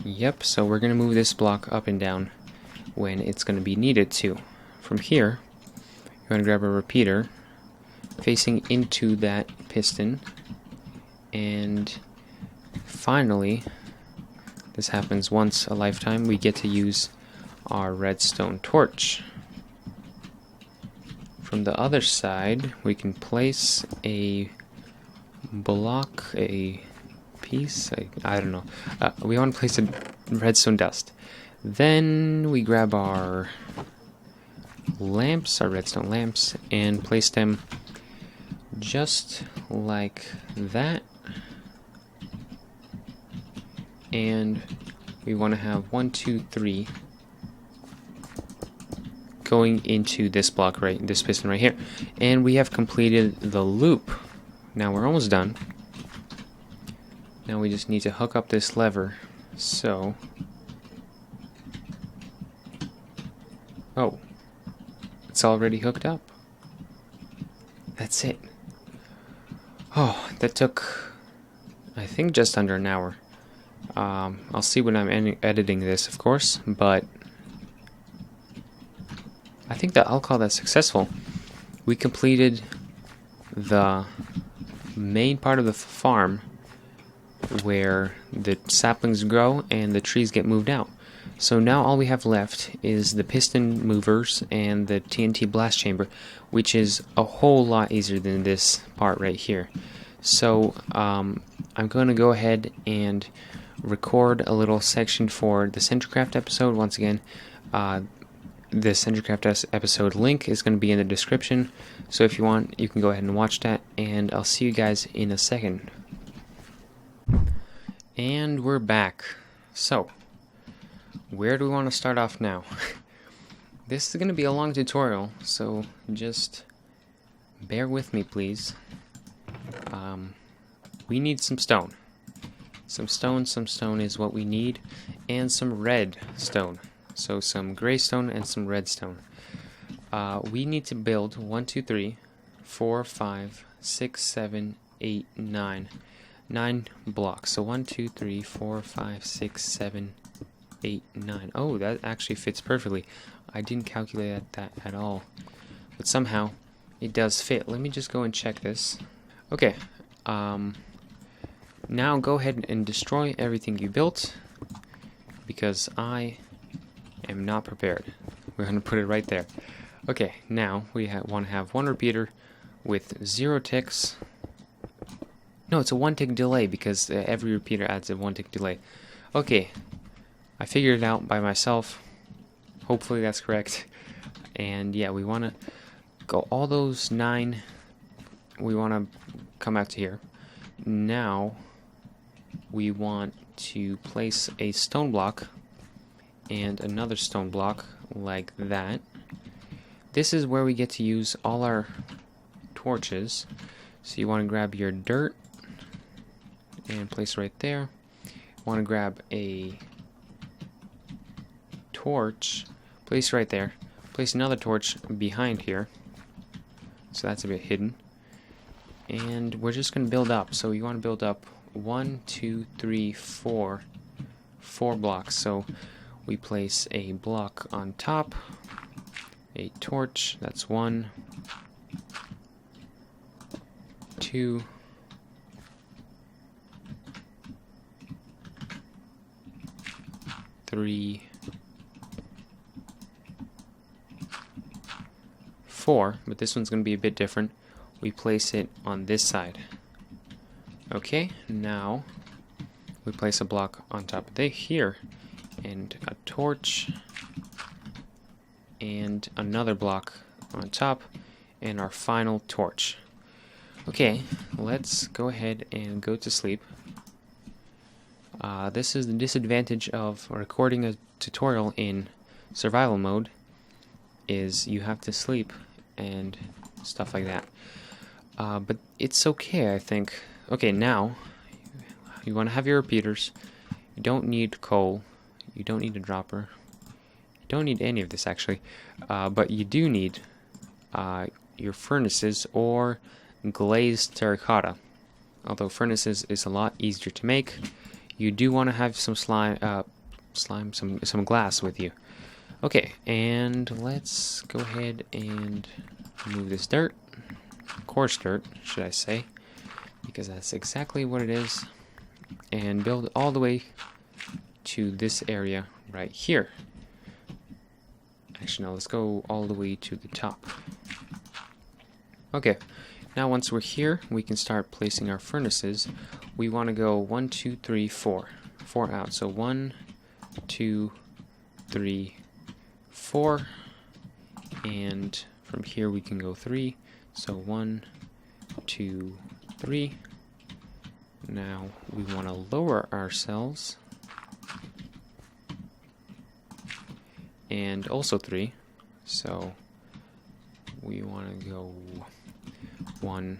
Yep, so we're gonna move this block up and down when it's gonna be needed to. From here, you're going to grab a repeater facing into that piston, and finally, this happens once a lifetime, we get to use our redstone torch. From the other side, we can place a block, a piece, I don't know. We want to place a redstone dust. Then we grab our lamps, our redstone lamps, and place them just like that. And we want to have 1, 2, 3 going into this block this piston right here. And we have completed the loop. Now we're almost done. Now we just need to hook up this lever. So, oh, it's already hooked up. That's it. Oh, that took, I think, just under an hour. I'll see when I'm editing this, of course, but I think that I'll call that successful. We completed the main part of the farm where the saplings grow and the trees get moved out. So now all we have left is the piston movers and the TNT blast chamber, which is a whole lot easier than this part right here. So I'm going to go ahead and record a little section for the CentriCraft episode. Once again, the CentriCraft episode link is going to be in the description. So if you want, you can go ahead and watch that, and I'll see you guys in a second. And we're back. So, where do we want to start off now? This is going to be a long tutorial, so just bear with me, please. We need some stone. Some stone is what we need, and some redstone. So some gray stone and some redstone. We need to build 1, 2, 3, 4, 5, 6, 7, 8, 9. 9 blocks. So 1, 2, 3, 4, 5, 6, 7, 8, 9. Oh, that actually fits perfectly. I didn't calculate that at all. But somehow, it does fit. Let me just go and check this. Okay. Now go ahead and destroy everything you built, because I am not prepared. We're going to put it right there. Okay, now we want to have one repeater with 0 ticks. No, it's a 1 tick delay, because every repeater adds a 1 tick delay. Okay, I figured it out by myself. Hopefully that's correct. And yeah, we want to go all those 9. We want to come out to here. Now we want to place a stone block and another stone block like that. This is where we get to use all our torches. So you want to grab your dirt and place it right there. Want to grab a torch, place right there. Place another torch behind here, so that's a bit hidden. And we're just going to build up. So you want to build up 1, 2, 3, 4 blocks. So we place a block on top, a torch, that's 1, 2, 3, 4, but this one's going to be a bit different. We place it on this side. Okay, now we place a block on top of here, and a torch, and another block on top, and our final torch. Okay, let's go ahead and go to sleep. This is the disadvantage of recording a tutorial in survival mode, is you have to sleep and stuff like that. But it's okay, I think. Okay, now you want to have your repeaters. You don't need coal. You don't need a dropper. You don't need any of this, actually. But you do need your furnaces or glazed terracotta. Although furnaces is a lot easier to make, you do want to have some some glass with you. Okay, and let's go ahead and remove this dirt. Coarse dirt, should I say, because that's exactly what it is, and build all the way to this area right here. Actually, no, let's go all the way to the top. Okay, now once we're here, we can start placing our furnaces. We want to go 1, 2, 3, 4. 4 out. So 1, 2, 3, 4. And from here we can go 3. So 1, 2, 3. Now we want to lower ourselves. And also 3. So we want to go 1,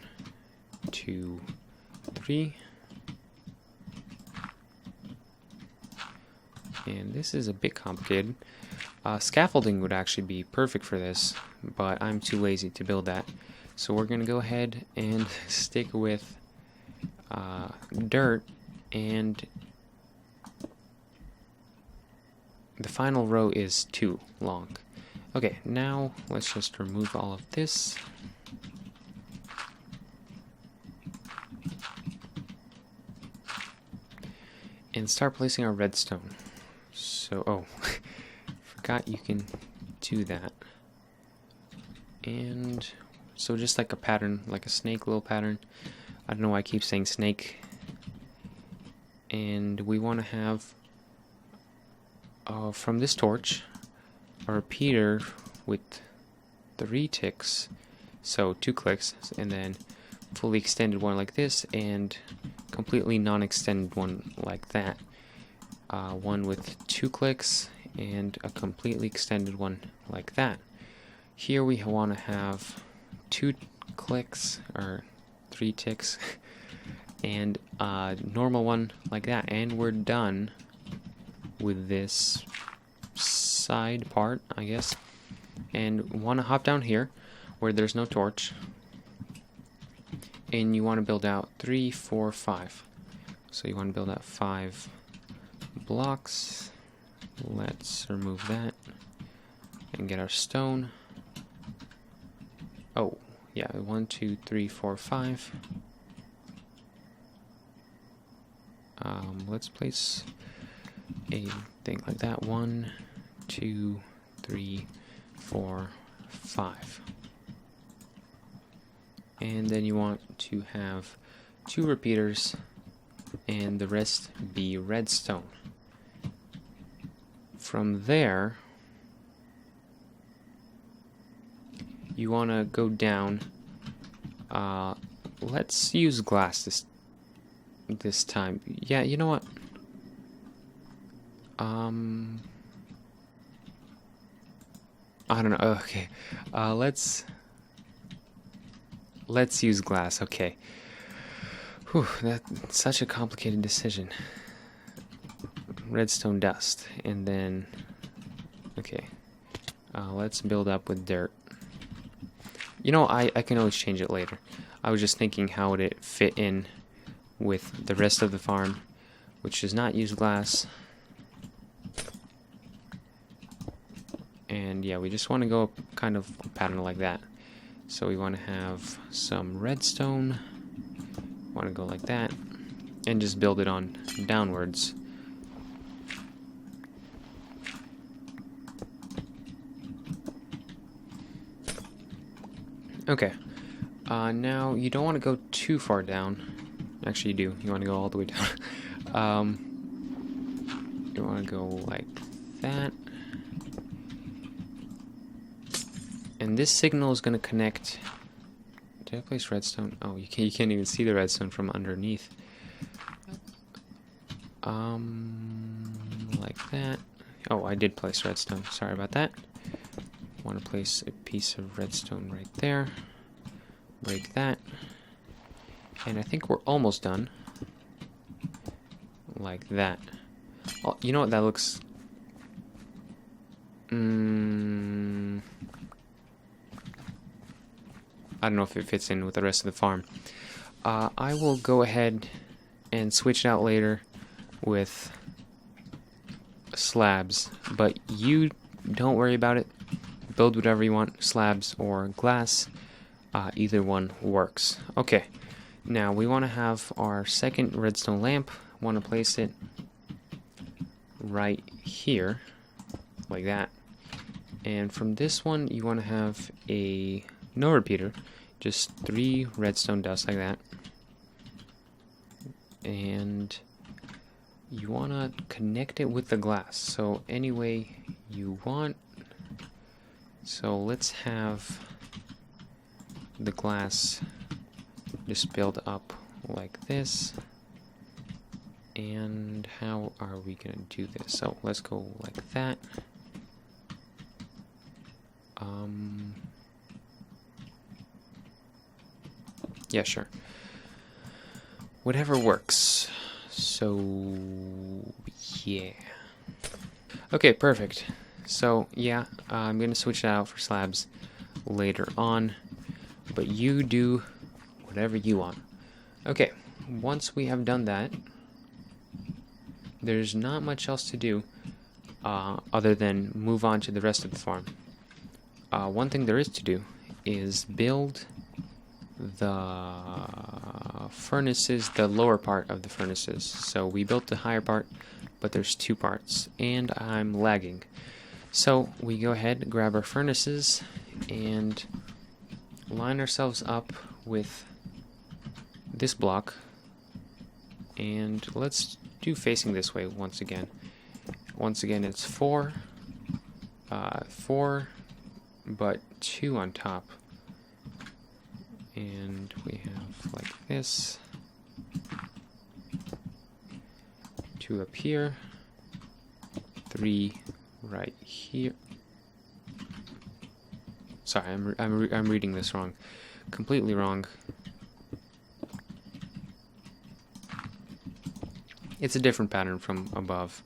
2, 3. And this is a bit complicated. Scaffolding would actually be perfect for this, but I'm too lazy to build that. So we're going to go ahead and stick with dirt, and the final row is 2 long. Okay, now let's just remove all of this. And start placing our redstone. So, oh, forgot you can do that. And so just like a pattern, like a snake little pattern. I don't know why I keep saying snake. And we want to have, from this torch, a repeater with 3 ticks. So 2 clicks, and then fully extended one like this, and completely non-extended one like that. One with 2 clicks, and a completely extended one like that. Here we want to have 2 clicks, or 3 ticks, and a normal one like that. And we're done with this side part, I guess. And want to hop down here where there's no torch, and you want to build out 3, 4, 5. So you want to build out 5 blocks. Let's remove that and get our stone. Oh, yeah, 1, 2, 3, 4, 5. Let's place a thing like that. 1, 2, 3, 4, 5. And then you want to have 2 repeaters, and the rest be redstone. From there, you want to go down. Let's use glass this time. Yeah, you know what? I don't know. Okay, let's use glass. Okay. Whew, that's such a complicated decision. Redstone dust, and then okay. Let's build up with dirt. You know, I can always change it later. I was just thinking how would it fit in with the rest of the farm, which does not use glass. And yeah, we just want to go kind of a pattern like that. So we want to have some redstone. Want to go like that, and just build it on downwards. Okay. Now you don't want to go too far down. Actually, you do. You want to go all the way down. You want to go like that. And And this signal is going to connect... Did I place redstone? Oh, you can't even see the redstone from underneath. Like that. Oh, I did place redstone. Sorry about that. Want to place a piece of redstone right there. Break that. And I think we're almost done. Like that. Oh, you know what that looks... I don't know if it fits in with the rest of the farm. I will go ahead and switch it out later with slabs, but you don't worry about it. Build whatever you want, slabs or glass. Either one works. Okay, now we want to have our second redstone lamp. Want to place it right here, like that. And from this one, you want to have a no repeater, just 3 redstone dust like that. And you want to connect it with the glass, so any way you want. So let's have the glass just build up like this. And how are we going to do this? So let's go like that. Yeah, sure. Whatever works. So, yeah. Okay, perfect. So, yeah, I'm going to switch it out for slabs later on. But you do whatever you want. Okay, once we have done that, there's not much else to do other than move on to the rest of the farm. One thing there is to do is build the furnaces, the lower part of the furnaces. So we built the higher part, but there's 2 parts, and I'm lagging. So we go ahead, grab our furnaces, and line ourselves up with this block. And let's do facing this way once again. Once again, it's 4, 4, but 2 on top. And we have like this. 2 up here. 3 right here. Sorry, I'm reading this wrong. Completely wrong. It's a different pattern from above.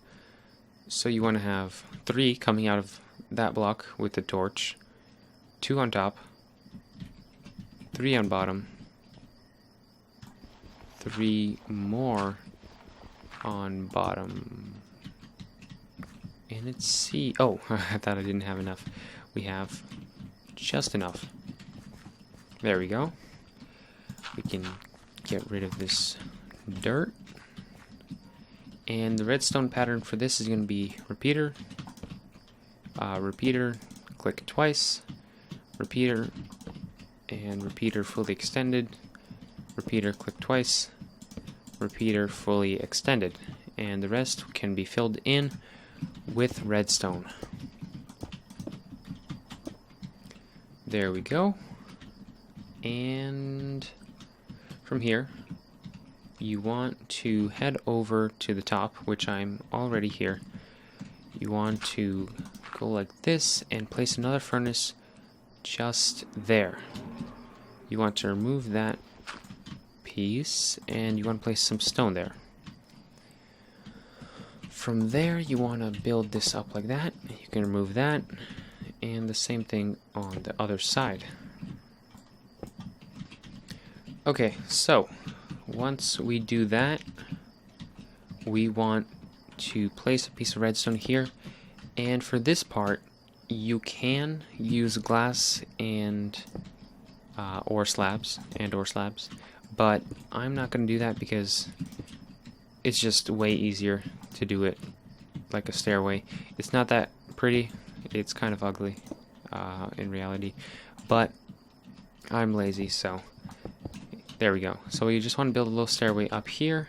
So you want to have 3 coming out of that block with the torch. 2 on top. 3 on bottom. 3 more on bottom. And let's see. Oh, I thought I didn't have enough. We have just enough. There we go. We can get rid of this dirt. And the redstone pattern for this is going to be repeater, repeater, click twice, repeater, and repeater fully extended, repeater, click twice, repeater fully extended, and the rest can be filled in with redstone. There we go. And from here, you want to head over to the top, which I'm already here. You want to go like this and place another furnace just there. You want to remove that piece and you want to place some stone there. From there, you want to build this up like that. You can remove that, and the same thing on the other side. Okay, so once we do that, we want to place a piece of redstone here, and for this part, you can use glass and or slabs, but I'm not going to do that because it's just way easier to do it like a stairway. It's not that pretty, it's kind of ugly in reality, but I'm lazy, so there we go. So we just want to build a little stairway up here,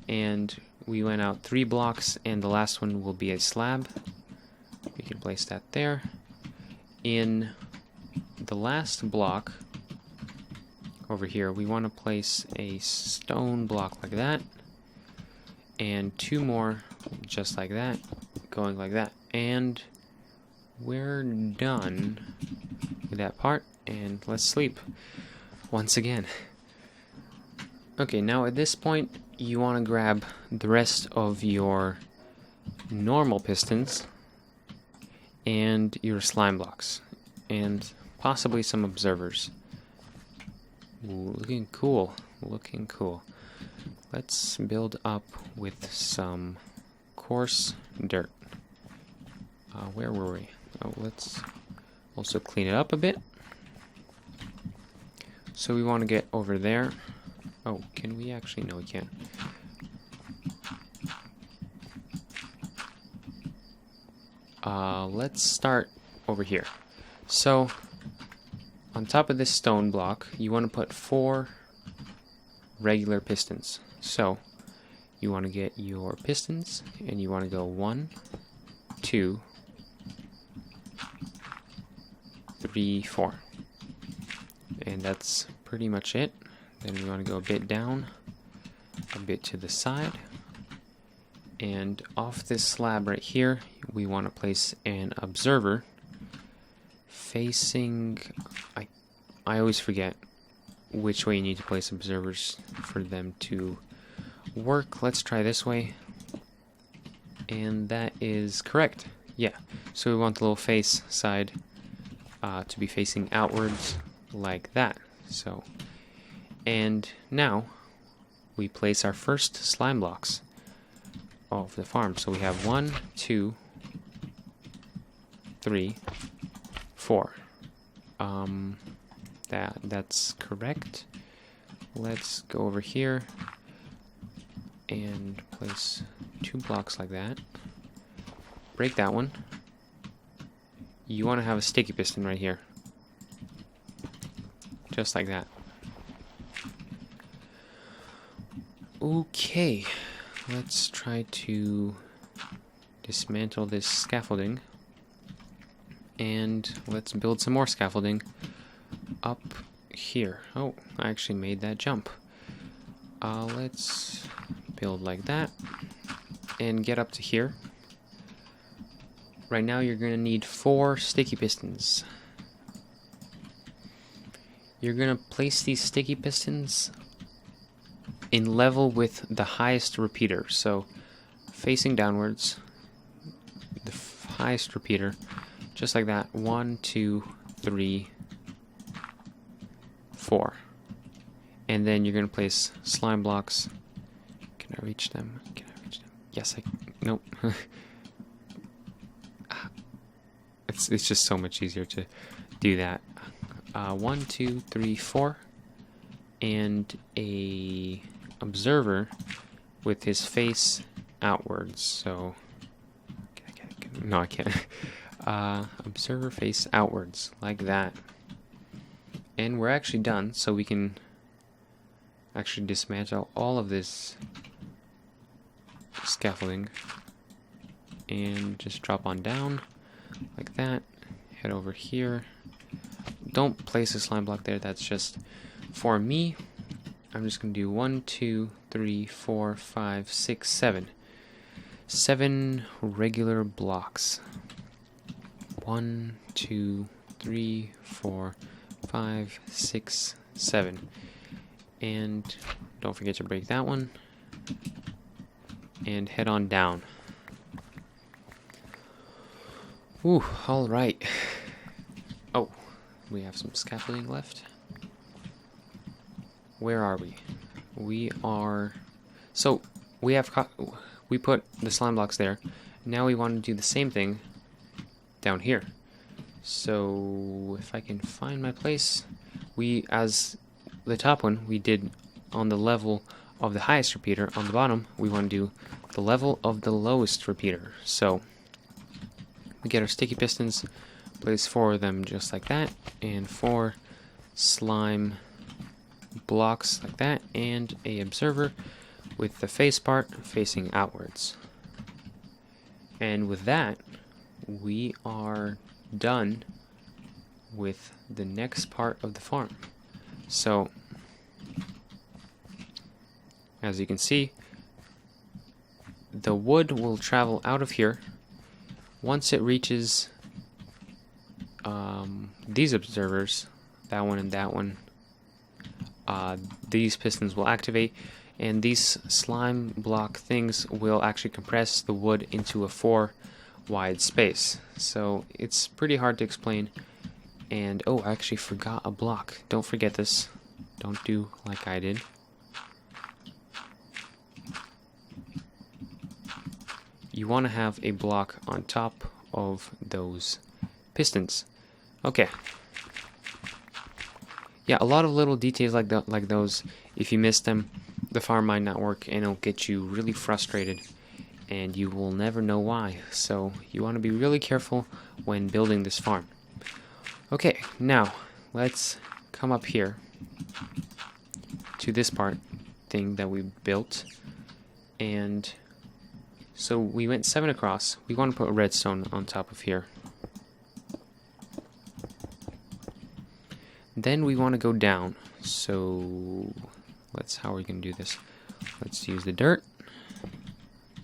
and we went out 3 blocks, and the last one will be a slab. We can place that there. In the last block over here, we want to place a stone block like that, and 2 more just like that, going like that, and we're done with that part, and let's sleep once again. Okay, now at this point you want to grab the rest of your normal pistons and your slime blocks and possibly some observers. Ooh, looking cool, looking cool. Let's build up with some coarse dirt. Where were we? Oh, let's also clean it up a bit. So we want to get over there. Oh, can we actually? No, we can't. Let's start over here. So, on top of this stone block, you want to put 4 regular pistons. So, you want to get your pistons, and you want to go 1, 2, 3, 4. And that's pretty much it. Then we want to go a bit down, a bit to the side, and off this slab right here, we want to place an observer facing, I always forget which way you need to place observers for them to work. Let's try this way, and that is correct. Yeah, so we want the little face side to be facing outwards like that. So, and now we place our first slime blocks of the farm. So we have 1, 2, 3, 4. That's correct. Let's go over here and place 2 blocks like that. Break that one. You want to have a sticky piston right here. Just like that. Okay, let's try to dismantle this scaffolding, and let's build some more scaffolding up here. Oh, I actually made that jump. Let's build like that and get up to here. Right now you're going to need 4 sticky pistons. You're going to place these sticky pistons in level with the highest repeater. So facing downwards, the highest repeater, just like that. 1, 2, 3, 4. And then you're going to place slime blocks. Can I reach them? Can I reach them? Yes, nope. It's just so much easier to do that. 1, 2, 3, 4. And a observer with his face outwards. So, no, I can't. Observer face outwards, like that. And we're actually done, so we can actually dismantle all of this scaffolding and just drop on down like that. Head over here. Don't place a slime block there, that's just for me. I'm just going to do 1, 2, 3, 4, 5, 6, 7. 7 regular blocks. 1, 2, 3, 4, 5, 6, 7. And don't forget to break that one. And head on down. Ooh, alright. Oh, we have some scaffolding left. Where are we? We are... So, we put the slime blocks there. Now we want to do the same thing down here. So, if I can find my place, as the top one, we did on the level of the highest repeater. On the bottom, we want to do the level of the lowest repeater. So, we get our sticky pistons, place 4 of them just like that, and 4 slime blocks like that, and a observer with the face part facing outwards. And with that, we are done with the next part of the farm. So, as you can see, the wood will travel out of here. Once it reaches these observers, that one and that one, these pistons will activate, and these slime block things will actually compress the wood into a 4 wide space. So it's pretty hard to explain. And oh, I actually forgot a block. Don't forget this. Don't do like I did. You want to have a block on top of those pistons. Okay. Yeah, a lot of little details like those. If you miss them, the farm might not work, and it'll get you really frustrated, and you will never know why. So you want to be really careful when building this farm. Okay, now let's come up here to this thing that we built, and so we went 7 across. We want to put a redstone on top of here. Then we want to go down. So how are we going to do this? Let's use the dirt.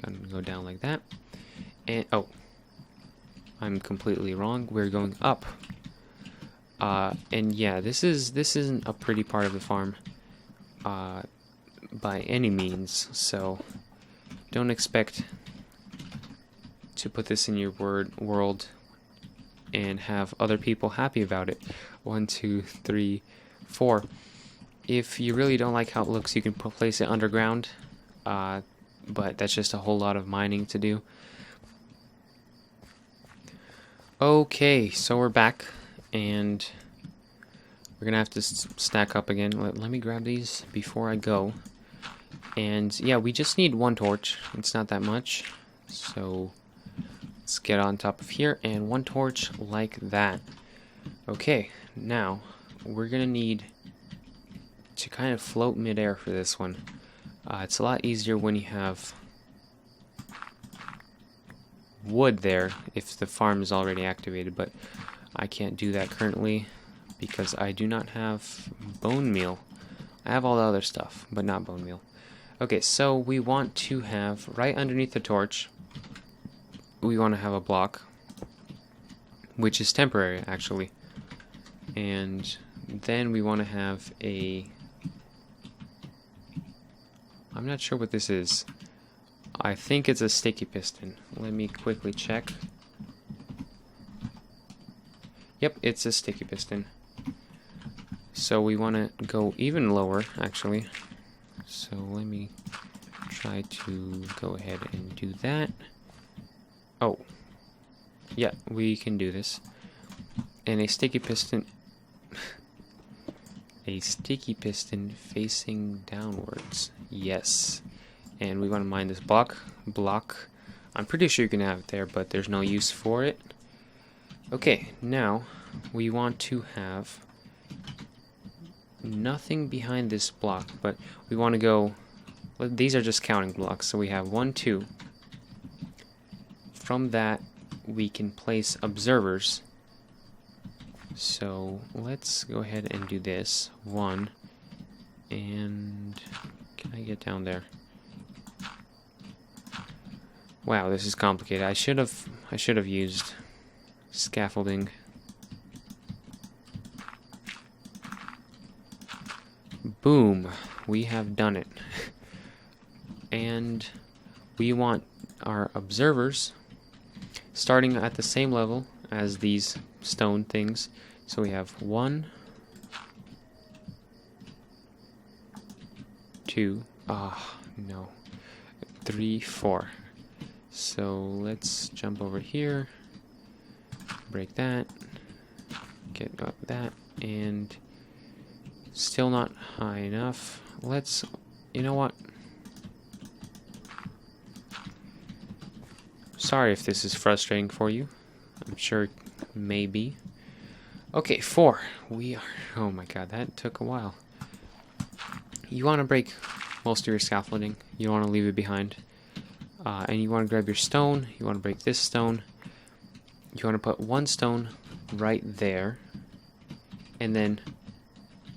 Gonna go down like that. And oh, I'm completely wrong. We're going up. And yeah, this isn't a pretty part of the farm by any means. So don't expect to put this in your world and have other people happy about it. 1, 2, 3, 4. If you really don't like how it looks, you can place it underground, but that's just a whole lot of mining to do. Okay, so we're back, and we're gonna have to stack up again. Let me grab these before I go. And yeah, we just need 1 torch. It's not that much, so let's get on top of here, and 1 torch like that. Okay, now we're gonna need to kind of float midair for this one. It's a lot easier when you have wood there if the farm is already activated, but I can't do that currently because I do not have bone meal. I have all the other stuff, but not bone meal. Okay, so we want to have, right underneath the torch, we want to have a block, which is temporary actually, and then we want to have a, I'm not sure what this is. I think it's a sticky piston. Let me quickly check. Yep, it's a sticky piston. So we want to go even lower actually. So let me try to go ahead and do that. Oh, yeah, we can do this. And a sticky piston, a sticky piston facing downwards. Yes. And we want to mine this block. I'm pretty sure you can have it there, but there's no use for it. Okay, now we want to have nothing behind this block, but we want to go, well, these are just counting blocks, so we have 1, 2. From that we can place observers, so let's go ahead and do this. 1, and can I get down there? Wow, this is complicated. I should have used scaffolding. Boom, we have done it. And we want our observers starting at the same level as these stone things. So we have 1, 2, no, 3, 4. So let's jump over here, break that, get up that, and still not high enough. Let's, you know what? Sorry if this is frustrating for you. I'm sure it may be. Okay, 4. We are, oh my god, that took a while. You want to break most of your scaffolding. You don't want to leave it behind. And you want to grab your stone. You want to break this stone. You want to put 1 stone right there. and then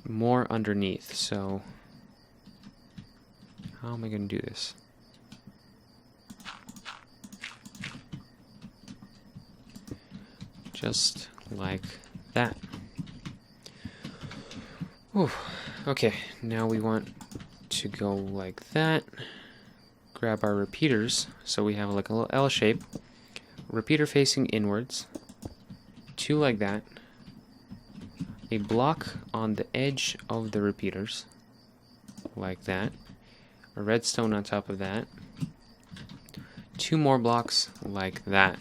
more underneath. So how am I going to do this? Just like that. Whew. Okay, now we want to go like that. Grab our repeaters, so we have like a little L shape. Repeater facing inwards. 2 like that. A block on the edge of the repeaters, like that. A redstone on top of that. 2 more blocks like that.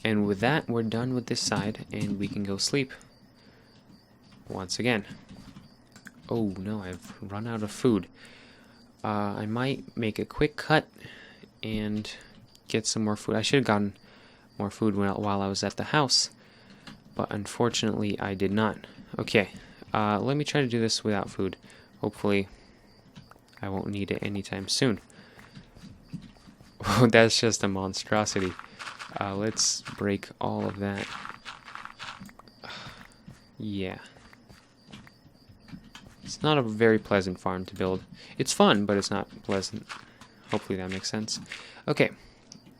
And with that, we're done with this side, and we can go sleep. Once again. Oh no, I've run out of food. I might make a quick cut and get some more food. I should have gotten more food while I was at the house, but unfortunately I did not. Okay, let me try to do this without food. Hopefully I won't need it anytime soon. Oh, that's just a monstrosity. Let's break all of that. Yeah. It's not a very pleasant farm to build. It's fun, but it's not pleasant. Hopefully that makes sense. Okay,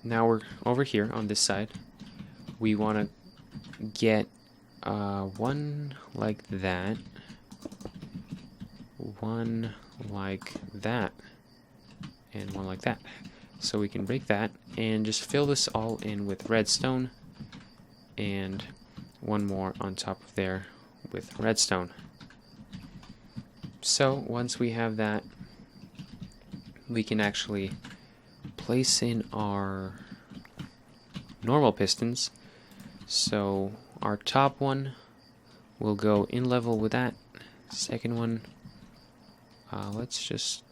now we're over here on this side. We want to get one like that, one like that, and one like that. So we can break that and just fill this all in with redstone, and one more on top of there with redstone. So once we have that, we can actually place in our normal pistons. So our top one will go in level with that. Second one, let's just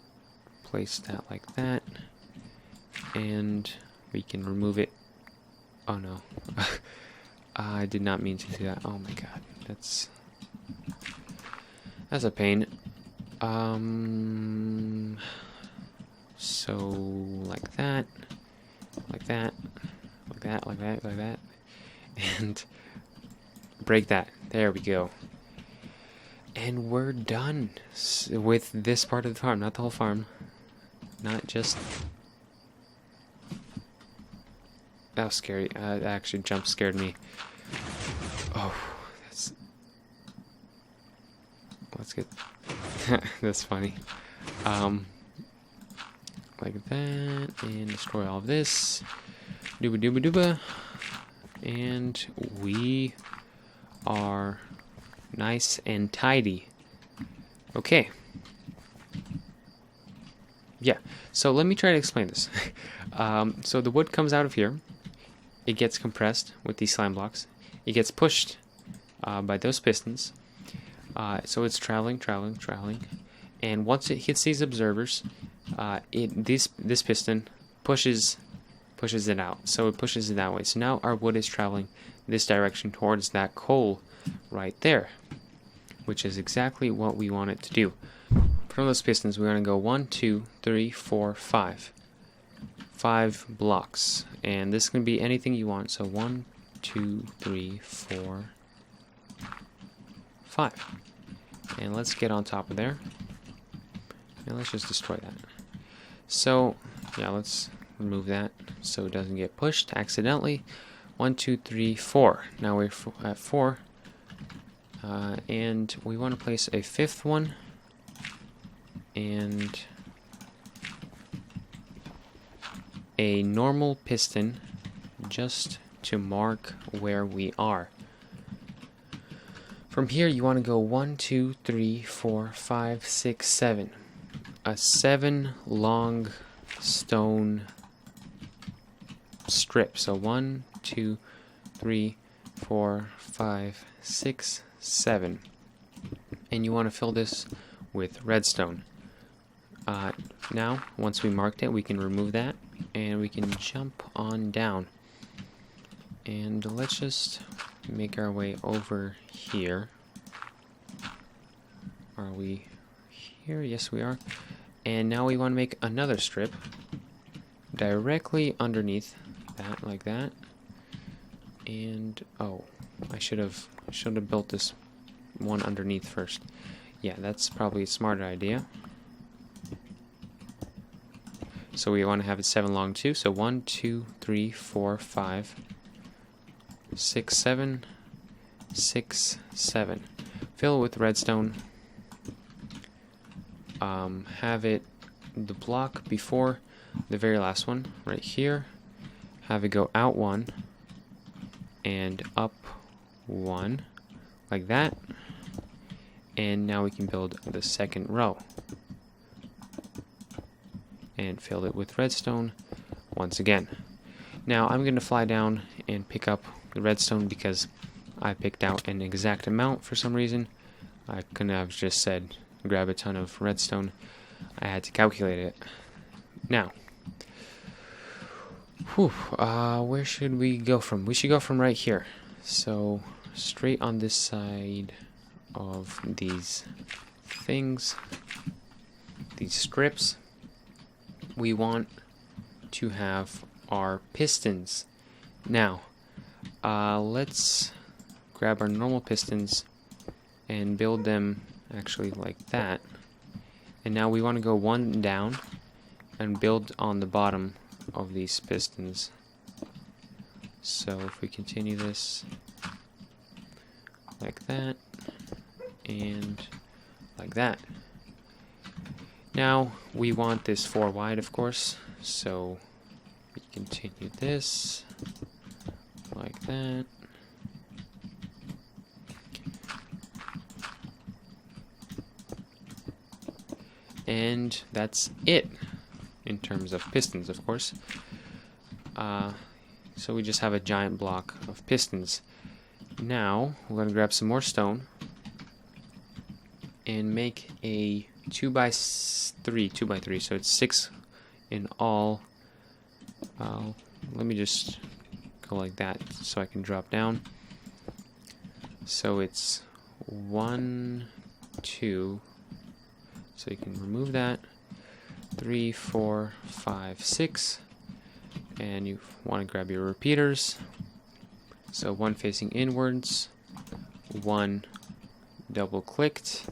place that like that, and we can remove it. Oh no. I did not mean to do that. Oh my god, that's a pain. So like that, like that, like that, like that, like that, and break that. There we go. And we're done with this part of the farm, not the whole farm. Not just... That was scary. That actually jump scared me. Oh, that's... Let's get... That's funny. Like that, and destroy all of this. Dooba dooba dooba. And we are nice and tidy. Okay. Yeah, so let me try to explain this. So the wood comes out of here. It gets compressed with these slime blocks. It gets pushed by those pistons. So it's traveling. And once it hits these observers, this piston pushes it out. So it pushes it that way. So now our wood is traveling this direction towards that coal right there, which is exactly what we want it to do. From those pistons, we're going to go 1, 2, 3, 4, 5. 5 blocks. And this can be anything you want. So 1, 2, 3, 4, 5. And let's get on top of there. And let's just destroy that. So, yeah, let's remove that so it doesn't get pushed accidentally. 1, 2, 3, 4. Now we're at 4. And we want to place a 5th one. And a normal piston just to mark where we are. From here you want to go 1, 2, 3, 4, 5, 6, 7. A 7 long stone strip. So 1, 2, 3, 4, 5, 6, 7. And you want to fill this with redstone. Now, once we marked it, we can remove that, and we can jump on down. And let's just make our way over here. Are we here? Yes, we are. And now we want to make another strip directly underneath that, like that. And oh, I should have built this one underneath first. Yeah, that's probably a smarter idea. So we want to have it 7 long too. So 1, 2, 3, 4, 5, 6, 7, 6, 7. Fill it with redstone. Have it the block before the very last one right here. Have it go out 1 and up 1 like that. And now we can build the second row. And fill it with redstone once again. Now I'm going to fly down and pick up the redstone because I picked out an exact amount for some reason. I couldn't have just said grab a ton of redstone. I had to calculate it. Now, where should we go from? We should go from right here. So straight on this side of these things, these strips, we want to have our pistons. Now, let's grab our normal pistons and build them actually like that. And now we want to go 1 down and build on the bottom of these pistons. So if we continue this like that and like that. Now we want this 4 wide, of course, so we continue this like that. And that's it in terms of pistons, of course. So we just have a giant block of pistons. Now we're going to grab some more stone and make a 2x3, so it's 6 in all. Let me just go like that so I can drop down. So it's 1, 2, so you can remove that, 3, 4, 5, 6, and you want to grab your repeaters. So 1 facing inwards, 1 double clicked,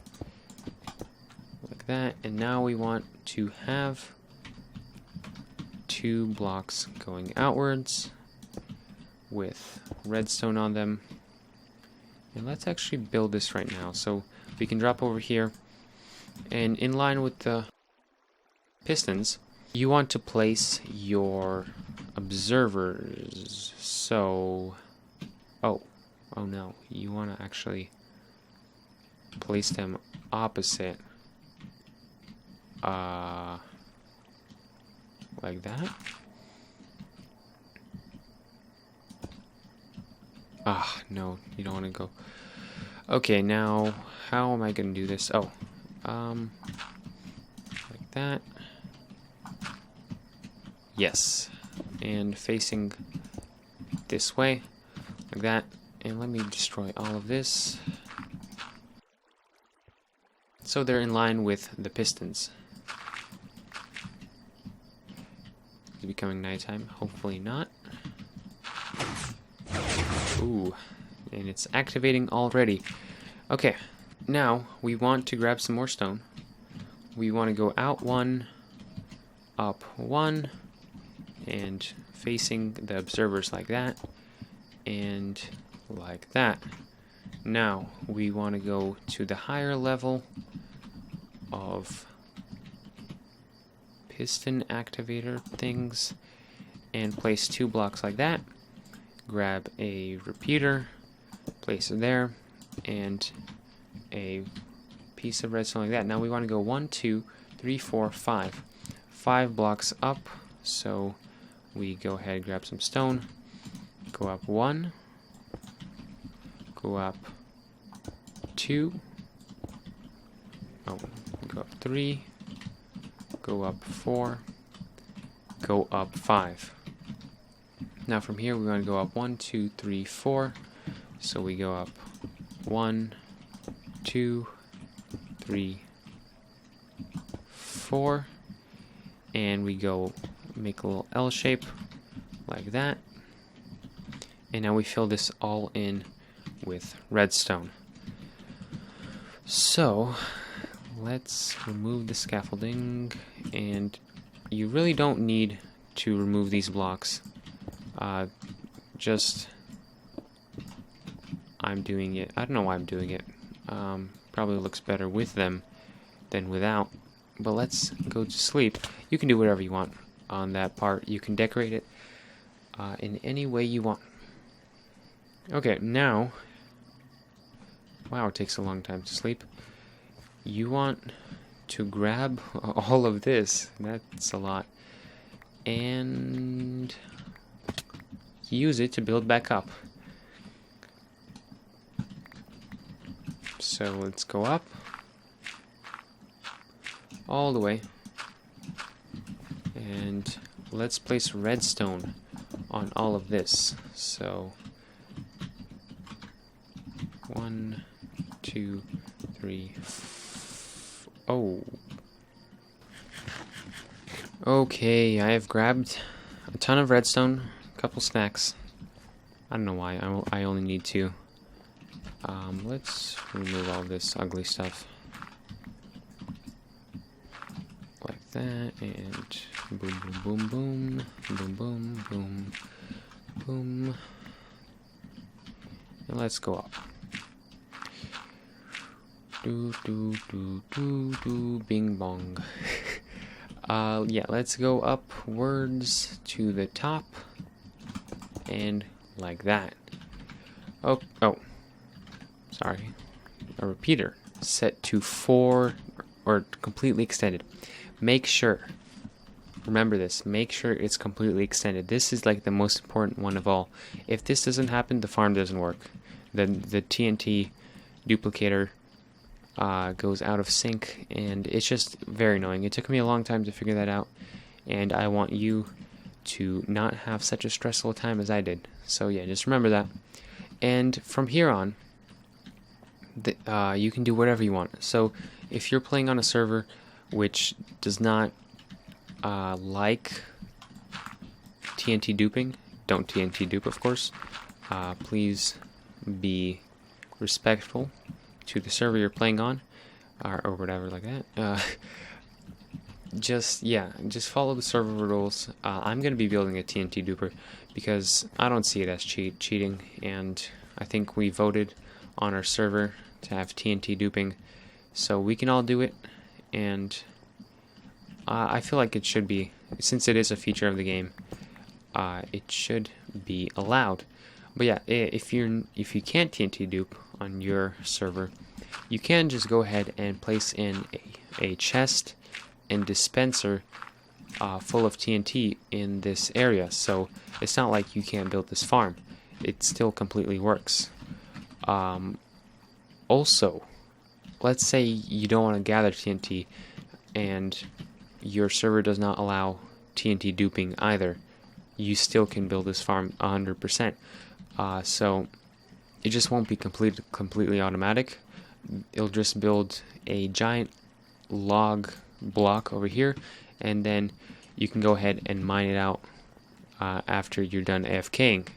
like that, and now we want to have 2 blocks going outwards with redstone on them. And let's actually build this right now. So we can drop over here, and in line with the pistons, you want to place your observers. So, oh no, you want to actually place them opposite, like that. No, you don't want to go. Okay, now how am I going to do this? Oh, like that. Yes, and facing this way, like that. And let me destroy all of this. So they're in line with the pistons. It's becoming nighttime. Hopefully not. Ooh, and it's activating already. Okay, now we want to grab some more stone. We want to go out 1, up 1, and facing the observers like that, and like that. Now we want to go to the higher level of piston activator things and place 2 blocks like that. Grab a repeater, place it there, and a piece of redstone like that. Now we want to go 1, 2, 3, 4, 5. 5 blocks up, so we go ahead, grab some stone, go up 1, go up 2, go up 3, go up 4, go up 5. Now from here we're going to go up 1, 2, 3, 4. So we go up 1, 2, 3, 4, and we go make a little L shape like that. And now we fill this all in with redstone. So, let's remove the scaffolding, and you really don't need to remove these blocks. I'm doing it. I don't know why I'm doing it. Probably looks better with them than without. But let's go to sleep. You can do whatever you want on that part. You can decorate it in any way you want. Okay, now... Wow, it takes a long time to sleep. You want to grab all of this. That's a lot. And use it to build back up. So let's go up all the way, and let's place redstone on all of this. So 1, 2, 3. Oh. Okay, I have grabbed a ton of redstone, a couple stacks. I don't know why, I only need 2. Let's remove all this ugly stuff. Like that, and boom, boom, boom, boom, boom, boom, boom, boom. And let's go up. Do, do, do, do, do, bing bong. Yeah, let's go upwards to the top, and like that. Oh, sorry. A repeater set to 4 or completely extended. Make sure, remember this, make sure it's completely extended. This is like the most important one of all. If this doesn't happen, the farm doesn't work. Then the TNT duplicator goes out of sync, and it's just very annoying. It took me a long time to figure that out, and I want you to not have such a stressful time as I did. So yeah, just remember that. And from here on, you can do whatever you want. So if you're playing on a server which does not like TNT duping, don't TNT dupe, of course. Please be respectful to the server you're playing on, or whatever like that. Just follow the server rules. I'm going to be building a TNT duper because I don't see it as cheating, and I think we voted on our server to have TNT duping, so we can all do it, and I feel like it should be, since it is a feature of the game, it should be allowed. But yeah, if you can't TNT dupe on your server, you can just go ahead and place in a chest and dispenser full of TNT in this area, so it's not like you can't build this farm. It still completely works. Also, let's say you don't want to gather TNT and your server does not allow TNT duping either. You still can build this farm 100%. So it just won't be completely automatic. It'll just build a giant log block over here, and then you can go ahead and mine it out after you're done AFKing,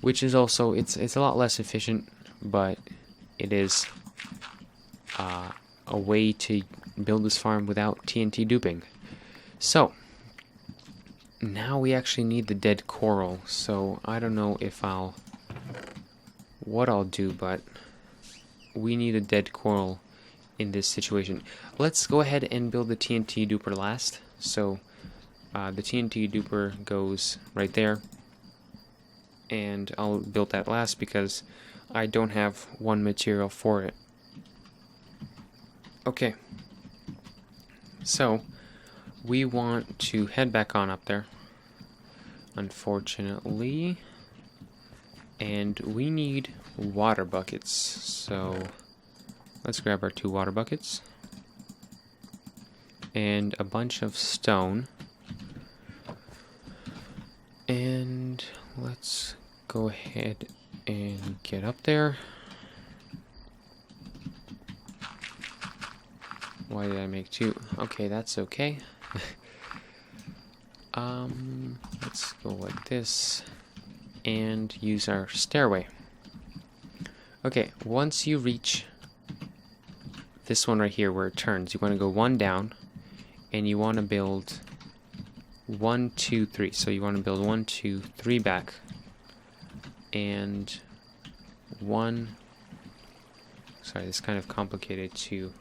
which is also, it's a lot less efficient, but it is a way to build this farm without TNT duping. So now we actually need the dead coral, so I don't know what I'll do, but we need a dead coral in this situation. Let's go ahead and build the TNT duper last. So the TNT duper goes right there, and I'll build that last because I don't have one material for it. Okay, so we want to head back on up there, unfortunately, and we need water buckets. So let's grab our 2 water buckets and a bunch of stone, and let's go ahead and get up there. Why did I make 2? Okay, that's okay. Let's go like this and use our stairway. Okay, once you reach this one right here where it turns. You want to go one down, and you want to build 1, 2, 3. So you want to build 1, 2, 3 back, and 1. Sorry, this is kind of complicated to.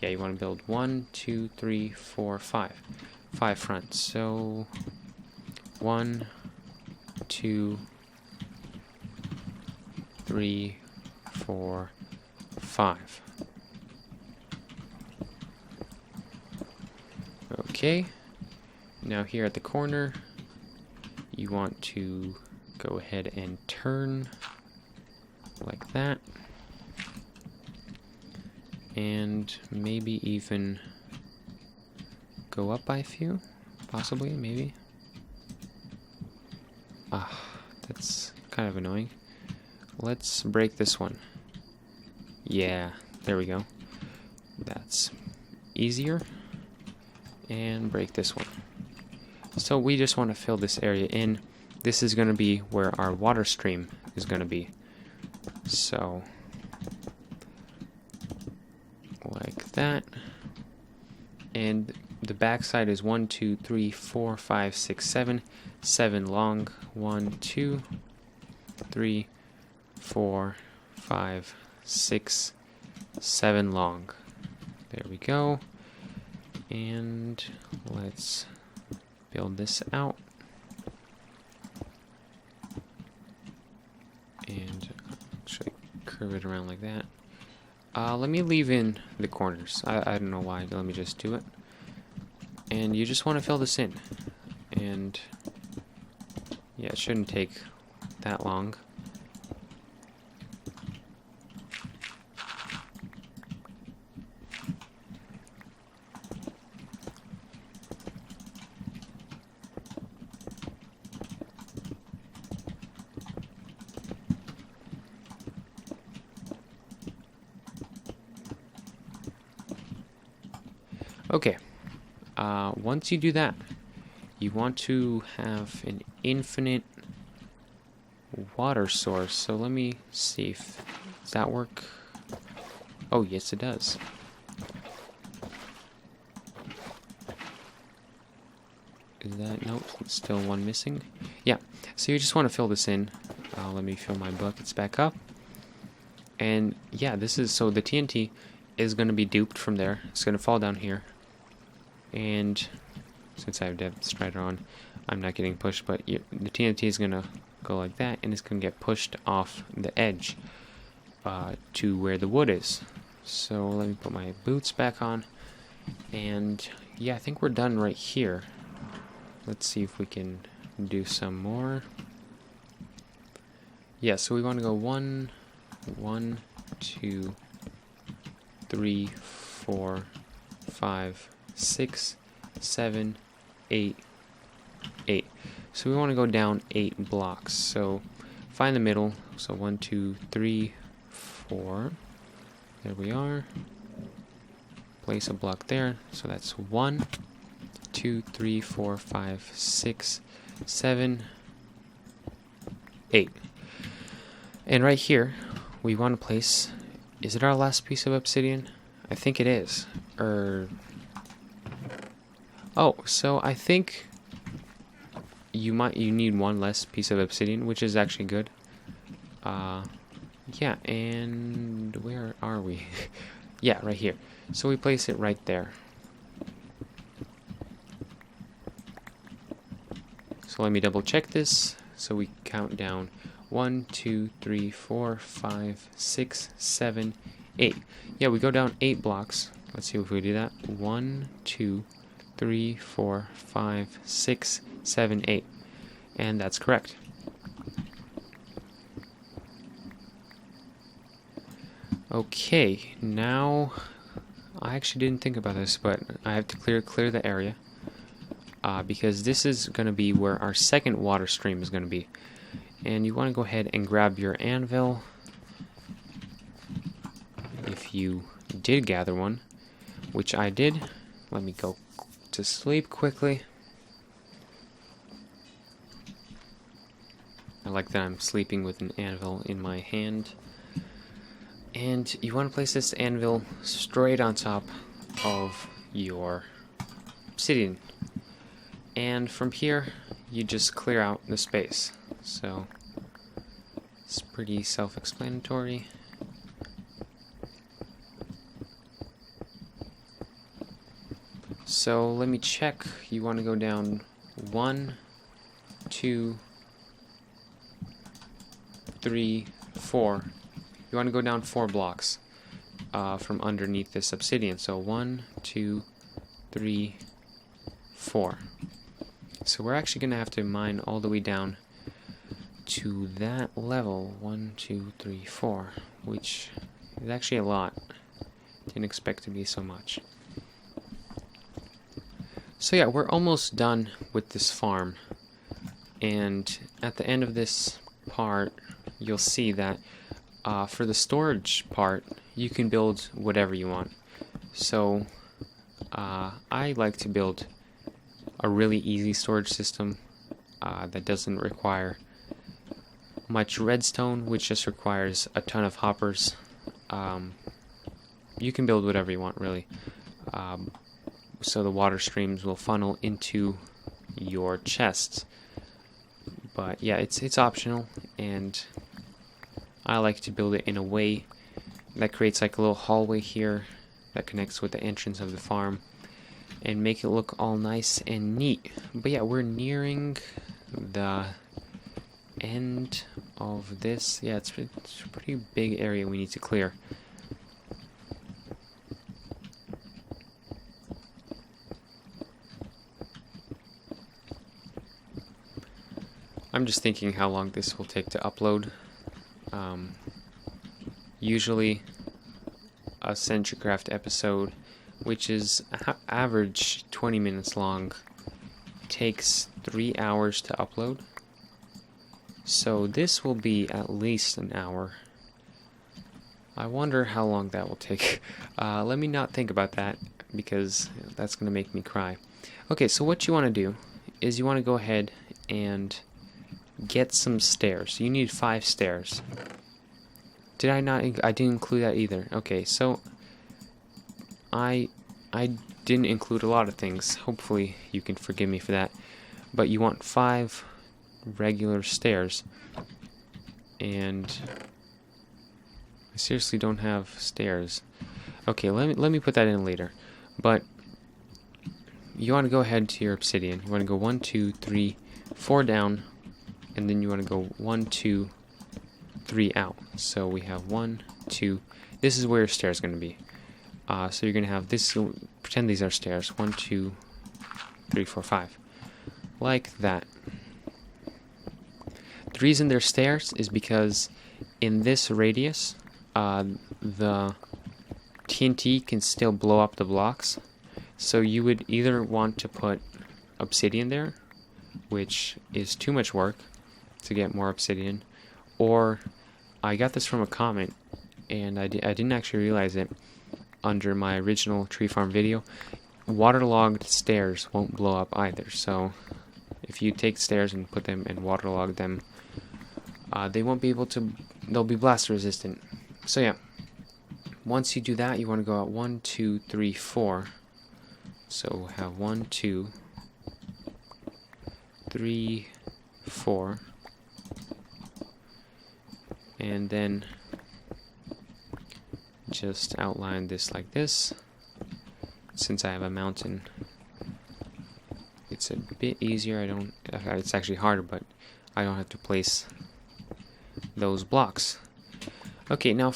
Yeah, you want to build 1, 2, 3, 4, 5. 5 fronts. So 1, 2, 3, 4, 5. Okay. Now here at the corner, you want to go ahead and turn like that. And maybe even go up by a few, possibly, maybe. Ah, that's kind of annoying. Let's break this one. Yeah, there we go. That's easier. And break this one. So we just want to fill this area in. This is going to be where our water stream is going to be. So like that. And the back side is 1, 2, 3, 4, 5, 6, 7. 7 long. 1, 2, 3, 4, 5, 6, 7 long. There we go. And let's build this out. And actually curve it around like that. Let me leave in the corners. I don't know why. Let me just do it. And you just want to fill this in. And yeah, it shouldn't take that long. Okay, once you do that, you want to have an infinite water source. So let me see if does that work. Oh, yes, it does. Is that nope? Still one missing. Yeah. So you just want to fill this in. Let me fill my buckets back up. And yeah, this is so the TNT is going to be duped from there. It's going to fall down here. And since I have Depth Strider on, I'm not getting pushed, but the TNT is going to go like that, and it's going to get pushed off the edge to where the wood is. So let me put my boots back on, and yeah, I think we're done right here. Let's see if we can do some more. Yeah, so we want to go 1, 2, 3, 4, 5, 6, 7, 8, 8. So we want to go down 8 blocks. So find the middle. So 1, 2, 3, 4. There we are. Place a block there. So that's 1, 2, 3, 4, 5, 6, 7, 8. And right here, we want to place. Is it our last piece of obsidian? I think it is. Oh, so I think you need one less piece of obsidian, which is actually good. Yeah, and where are we? Yeah, right here. So we place it right there. So let me double check this. So we count down 1, 2, 3, 4, 5, 6, 7, 8. Yeah, we go down 8 blocks. Let's see if we do that. 1, 2, 3, 4, 5, 6, 7, 8. And that's correct. Okay, now I actually didn't think about this, but I have to clear the area because this is going to be where our second water stream is going to be. And you want to go ahead and grab your anvil if you did gather one, which I did. Let me go to sleep quickly. I like that I'm sleeping with an anvil in my hand. And you want to place this anvil straight on top of your obsidian. And from here, you just clear out the space. So it's pretty self-explanatory. So let me check. You want to go down 1, 2, 3, 4. You want to go down 4 blocks from underneath this obsidian. So 1, 2, 3, 4. So we're actually going to have to mine all the way down to that level. 1, 2, 3, 4, which is actually a lot. Didn't expect to be so much. So yeah, we're almost done with this farm. And at the end of this part, you'll see that for the storage part, you can build whatever you want. So I like to build a really easy storage system that doesn't require much redstone, which just requires a ton of hoppers. You can build whatever you want, really. So the water streams will funnel into your chests. But yeah, it's optional, and I like to build it in a way that creates like a little hallway here that connects with the entrance of the farm and make it look all nice and neat. But yeah, we're nearing the end of this. Yeah, it's a pretty big area we need to clear. I'm just thinking how long this will take to upload. Usually a CentriCraft episode, which is average 20 minutes long, takes 3 hours to upload. So this will be at least an hour. I wonder how long that will take. Let me not think about that, because that's going to make me cry. Okay, so what you want to do is you want to go ahead and get some stairs. You need 5 stairs. Did I not? I didn't include that either. Okay, so I didn't include a lot of things. Hopefully you can forgive me for that. But you want 5 regular stairs. And I seriously don't have stairs. Okay, let me put that in later. But you want to go ahead to your obsidian. You want to go 1, 2, 3, 4 down. And then you want to go 1, 2, 3 out. So we have 1, 2. This is where your stairs are going to be. So you're going to have this. Pretend these are stairs. 1, 2, 3, 4, 5. Like that. The reason they're stairs is because in this radius, the TNT can still blow up the blocks. So you would either want to put obsidian there, which is too much work to get more obsidian, or I got this from a comment and I didn't actually realize it under my original tree farm video. Waterlogged stairs won't blow up either, so if you take stairs and put them and waterlog them, they won't be able to, they'll be blast resistant. So yeah, once you do that, you want to go out 1, 2, 3, 4. So we'll have 1, 2, 3, 4. And then just outline this like this. Since I have a mountain, it's a bit easier. It's actually harder, but I don't have to place those blocks. Okay, now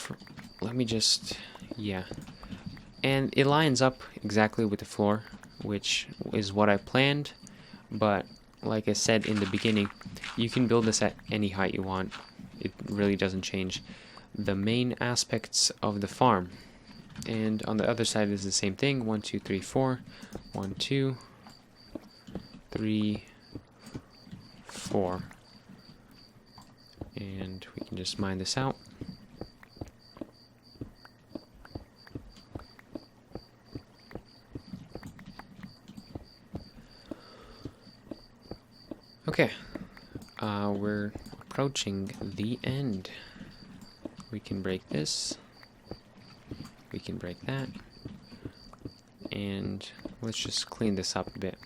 let me just, yeah. And it lines up exactly with the floor, which is what I planned. But like I said in the beginning, you can build this at any height you want. It really doesn't change the main aspects of the farm. And on the other side is the same thing. 1, 2, 3, 4. 1, 2, 3, 4. And we can just mine this out. Okay, we're approaching the end. We can break this. We can break that. And let's just clean this up a bit.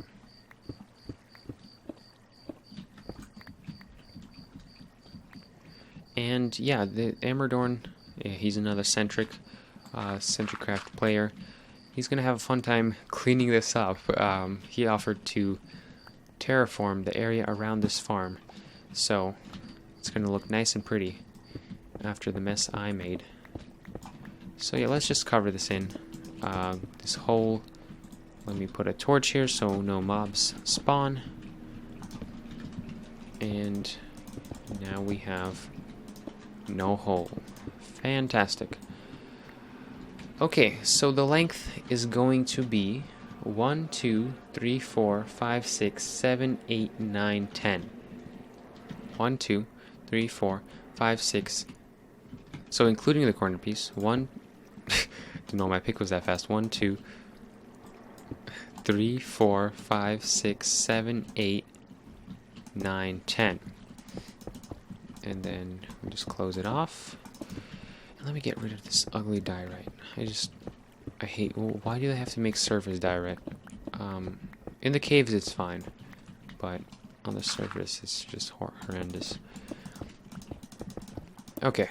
And yeah, the Amerdorn, he's another CentriCraft player. He's gonna have a fun time cleaning this up. He offered to terraform the area around this farm, so it's gonna look nice and pretty after the mess I made. So yeah, let's just cover this in. This hole, let me put a torch here so no mobs spawn. And now we have no hole. Fantastic. Okay, so the length is going to be 1, 2, 3, 4, 5, 6, 7, 8, 9, 10. 1, 2, 3, 4, 5, 6. So including the corner piece, 1. Didn't know my pick was that fast. 1, 2, 3, 4, 5, 6, 7, 8, 9, 10. And then we just close it off. And let me get rid of this ugly diorite. I hate, why do they have to make surface diorite? In the caves it's fine, but on the surface it's just horrendous. Okay,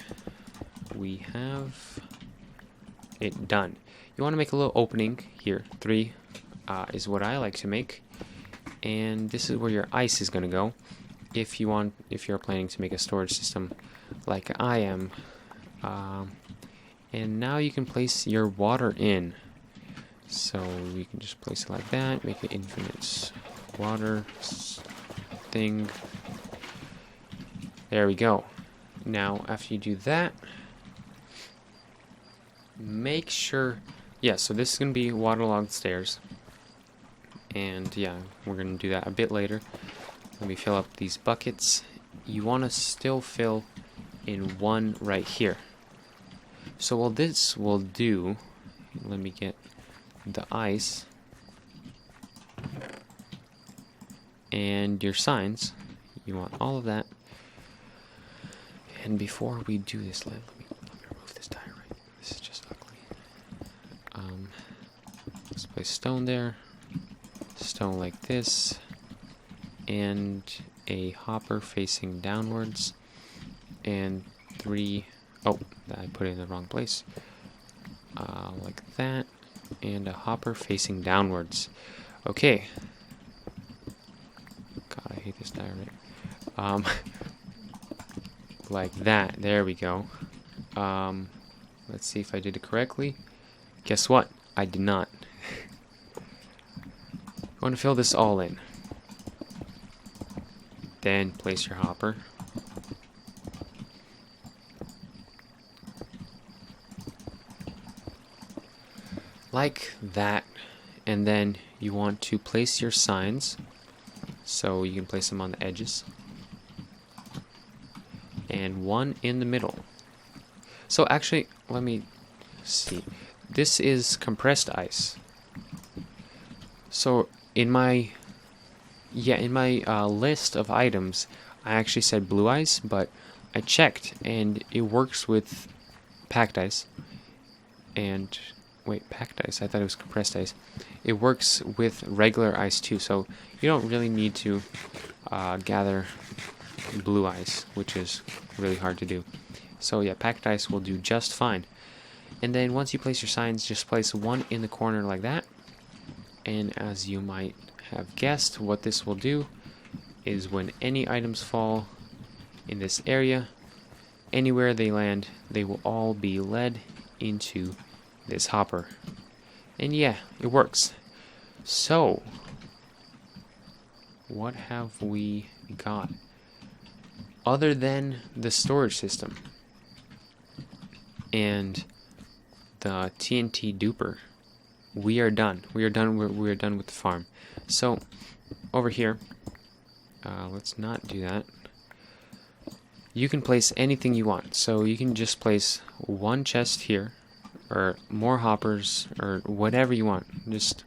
we have it done. You want to make a little opening here. 3 is what I like to make, and this is where your ice is going to go. If you're planning to make a storage system like I am. And now you can place your water in. So you can just place it like that, make an infinite water thing. There we go. Now after you do that, make sure, yeah, so this is going to be waterlogged stairs. And yeah, we're going to do that a bit later. Let me fill up these buckets. You want to still fill in one right here. So what this will do, let me get the ice and your signs. You want all of that. And before we do this, let me remove this diorite. This is just ugly. Let's place stone there, stone like this, and a hopper facing downwards, and 3. Oh, I put it in the wrong place. Like that, and a hopper facing downwards. Okay. God, I hate this diorite. Like that. There we go. Let's see if I did it correctly. Guess what? I did not. You want to fill this all in. Then place your hopper. Like that. And then you want to place your signs. So you can place them on the edges. And one in the middle. So actually, let me see. This is compressed ice. So in my list of items, I actually said blue ice, but I checked and it works with packed ice. And wait, packed ice? I thought it was compressed ice. It works with regular ice too, so you don't really need to gather blue ice, which is really hard to do. So yeah, packed ice will do just fine. And then once you place your signs, just place one in the corner like that. And as you might have guessed, what this will do is when any items fall in this area, anywhere they land, they will all be led into this hopper. And yeah, it works. So, what have we got other than the storage system and the TNT Duper? We are done. We are done with the farm. So over here, let's not do that. You can place anything you want. So you can just place one chest here, or more hoppers, or whatever you want. Just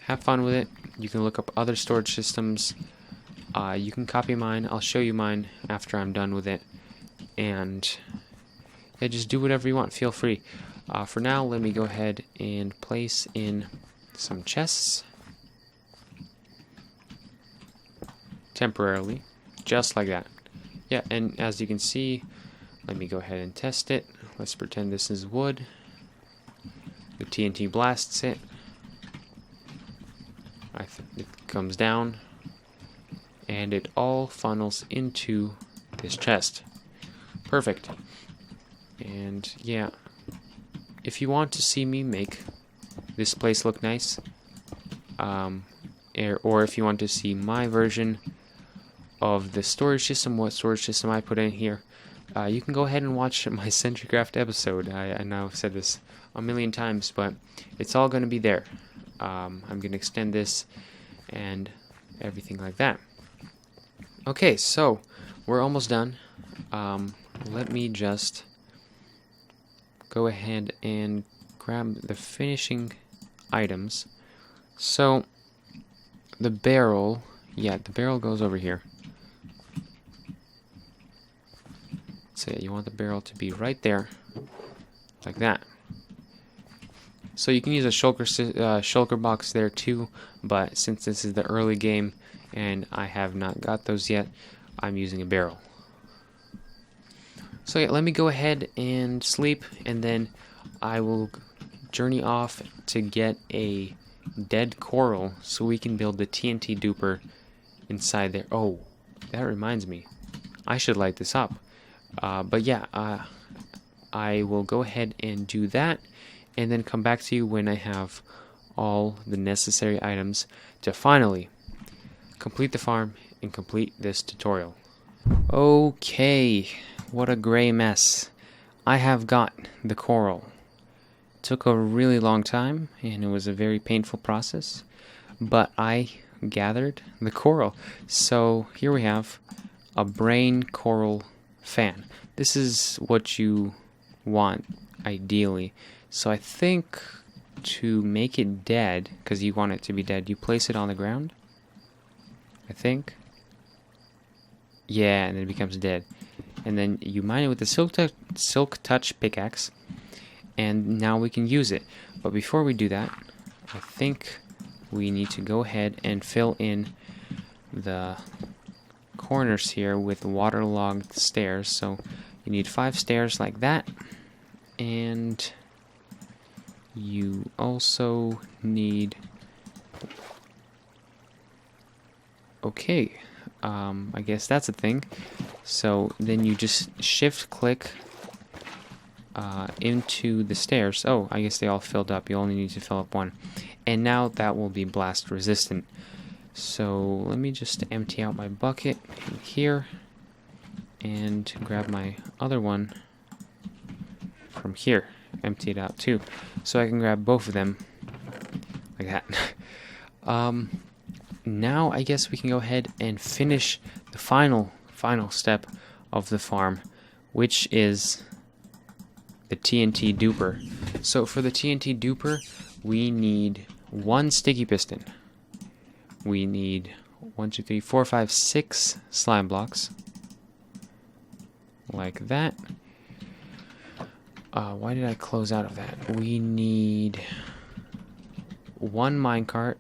have fun with it. You can look up other storage systems. You can copy mine. I'll show you mine after I'm done with it. And yeah, just do whatever you want. Feel free. For now, let me go ahead and place in some chests. Temporarily. Just like that. Yeah, and as you can see, let me go ahead and test it. Let's pretend this is wood. The TNT blasts it. It comes down. And it all funnels into this chest. Perfect. And yeah, if you want to see me make this place look nice, or if you want to see my version of the storage system, what storage system I put in here, you can go ahead and watch my CentriCraft episode. I know I've said this a million times, but it's all going to be there. I'm going to extend this and everything like that. Okay, so we're almost done. Let me just go ahead and grab the finishing items. So the barrel, yeah, the barrel goes over here. So yeah, you want the barrel to be right there, like that. So you can use a shulker box there too, but since this is the early game and I have not got those yet, I'm using a barrel. So yeah, let me go ahead and sleep, and then I will journey off to get a dead coral so we can build the TNT duper inside there. Oh, that reminds me, I should light this up. But yeah, I will go ahead and do that, and then come back to you when I have all the necessary items to finally complete the farm and complete this tutorial. Okay, what a gray mess. I have got the coral. It took a really long time, and it was a very painful process, but I gathered the coral. So here we have a brain coral fan. This is what you want, ideally. So I think to make it dead, because you want it to be dead, you place it on the ground, I think. Yeah, and then it becomes dead. And then you mine it with the silk touch pickaxe, and now we can use it. But before we do that, I think we need to go ahead and fill in the corners here with waterlogged stairs. So you need 5 stairs like that, and you also need, okay, I guess that's a thing. So then you just shift click into the stairs. Oh, I guess they all filled up. You only need to fill up one, and now that will be blast resistant. So let me just empty out my bucket in here and grab my other one from here. Empty it out too, so I can grab both of them like that. Now I guess we can go ahead and finish the final step of the farm, which is the TNT duper. So for the TNT duper, we need 1 sticky piston. We need 1, 2, 3, 4, 5, 6 slime blocks, like that. Why did I close out of that? We need 1 minecart,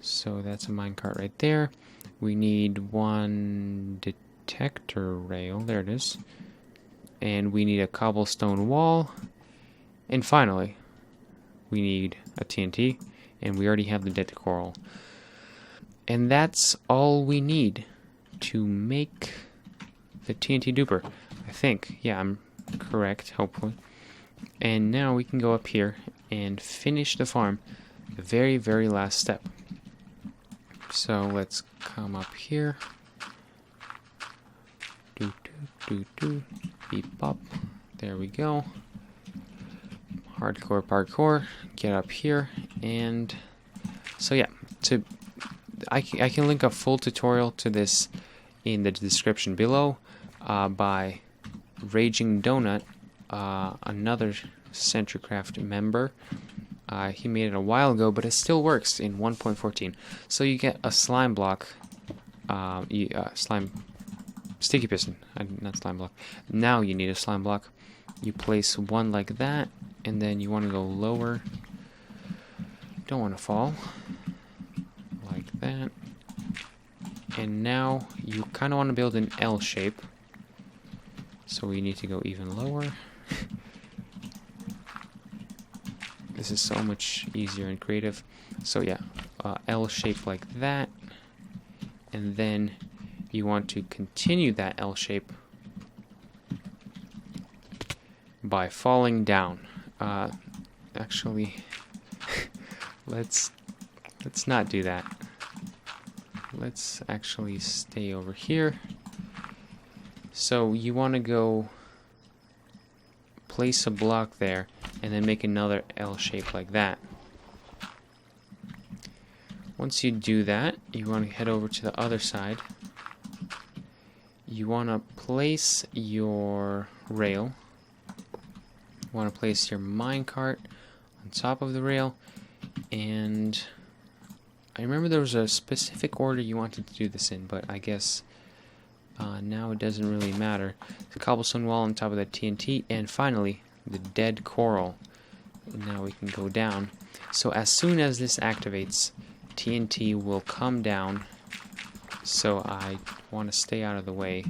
so that's a minecart right there. We need 1 detector rail, there it is. And we need a cobblestone wall. And finally, we need a TNT, and we already have the dead coral. And that's all we need to make the TNT duper, I think. Yeah, I'm correct, hopefully. And now we can go up here and finish the farm, the very, very last step. So let's come up here. Beep bop. There we go. Hardcore parkour. Get up here, and so yeah, I can link a full tutorial to this in the description below by Raging Donut, another CentriCraft member. He made it a while ago, but it still works in 1.14. So you get a slime block, slime sticky piston, not slime block. Now you need a slime block. You place 1 like that, and then you want to go lower. Don't want to fall. Like that. And now you kind of want to build an L shape. So we need to go even lower. This is so much easier and creative. So yeah, L shape like that. And then you want to continue that L shape by falling down. Actually, let's not do that. Let's actually stay over here. So you want to go place a block there and then make another L shape like that. Once you do that, you want to head over to the other side. You want to place your rail. You want to place your minecart on top of the rail. And I remember there was a specific order you wanted to do this in, but I guess now it doesn't really matter. The cobblestone wall on top of that TNT, and finally the dead coral. And now we can go down. So as soon as this activates, TNT will come down. So I want to stay out of the way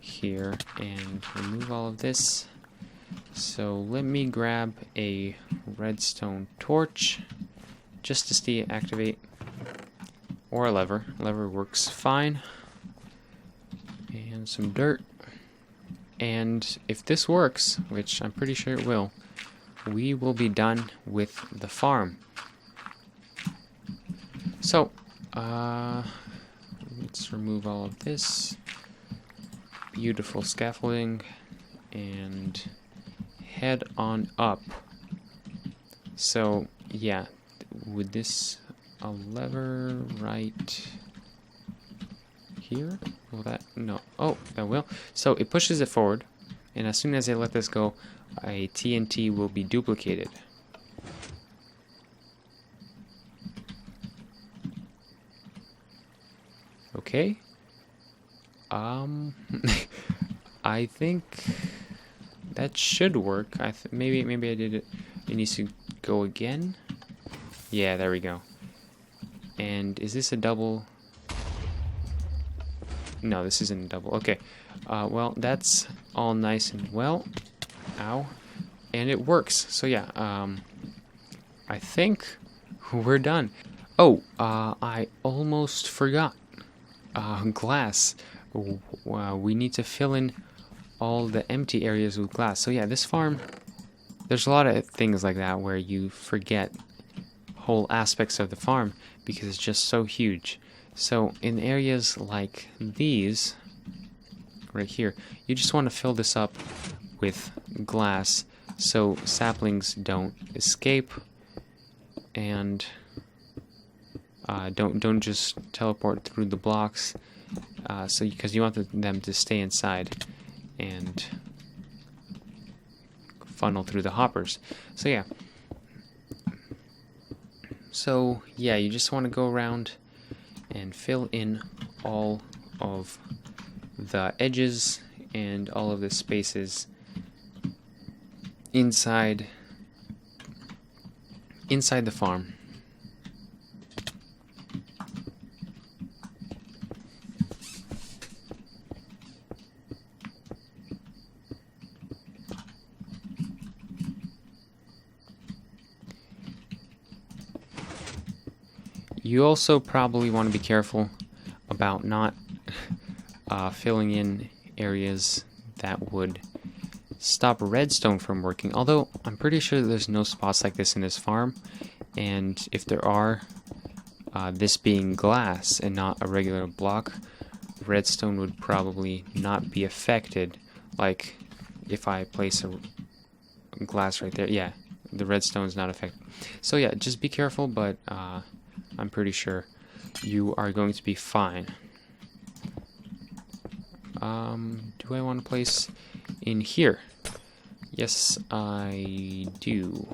here and remove all of this. So let me grab a redstone torch just to see it activate, or a lever. Lever works fine. And some dirt. And if this works, which I'm pretty sure it will, we will be done with the farm. So, let's remove all of this. Beautiful scaffolding. And head on up. So, yeah, with this, a lever right here? Will that? No. Oh, that will. So it pushes it forward, and as soon as I let this go, a TNT will be duplicated. Okay. I think that should work. Maybe I did it. It needs to go again. Yeah, there we go. And is this a double? No, this isn't a double. Okay. Well, that's all nice and well. Ow. And it works. So yeah, I think we're done. Oh, I almost forgot. Glass. We need to fill in all the empty areas with glass. So yeah, this farm, there's a lot of things like that where you forget whole aspects of the farm because it's just so huge. So in areas like these, right here, you just want to fill this up with glass so saplings don't escape and don't just teleport through the blocks. So because you want them to stay inside and funnel through the hoppers. So yeah. So yeah, you just want to go around and fill in all of the edges and all of the spaces inside the farm. You also probably want to be careful about not filling in areas that would stop redstone from working, although I'm pretty sure there's no spots like this in this farm, and if there are, this being glass and not a regular block, redstone would probably not be affected. Like if I place a glass right there, yeah, the redstone is not affected. So yeah, just be careful, but I'm pretty sure you are going to be fine. Do I want to place in here? Yes, I do.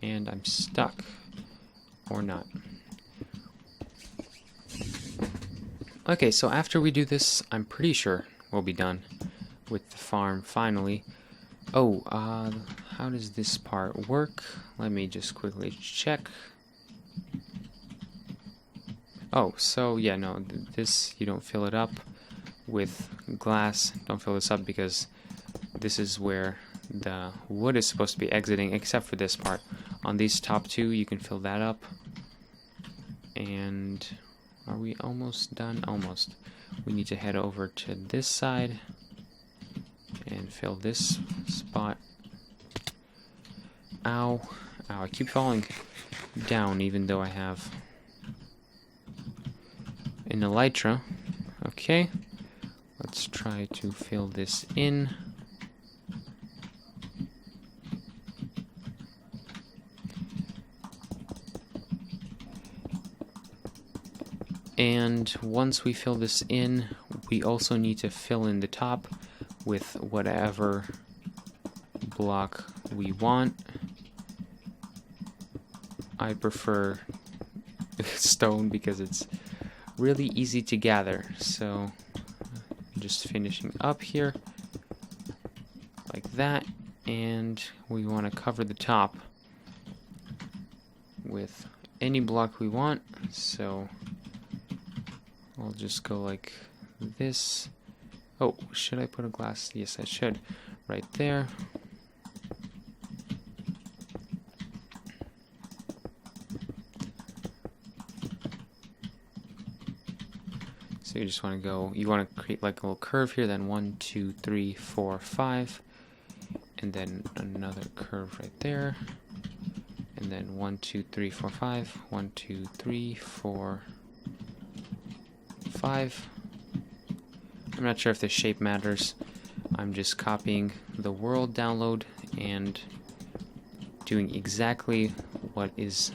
And I'm stuck. Or not. Okay, so after we do this, I'm pretty sure we'll be done with the farm finally. Oh, how does this part work? Let me just quickly check. Oh, so yeah, no, this, you don't fill it up with glass. Don't fill this up because this is where the wood is supposed to be exiting, except for this part. On these top two, you can fill that up. And are we almost done? Almost. We need to head over to this side and fill this spot. Ow. Ow, I keep falling down even though I have an elytra. Okay. Let's try to fill this in. And once we fill this in, we also need to fill in the top with whatever block we want. I prefer stone because it's really easy to gather. So I'm just finishing up here like that, and we want to cover the top with any block we want. So I'll just go like this. Oh, should I put a glass? Yes, I should. Right there. So you just want to go, you want to create like a little curve here, then 1, 2, 3, 4, 5, and then another curve right there, and then 1, 2, 3, 4, 5, 1, 2, 3, 4, 5. I'm not sure if the shape matters. I'm just copying the world download and doing exactly what is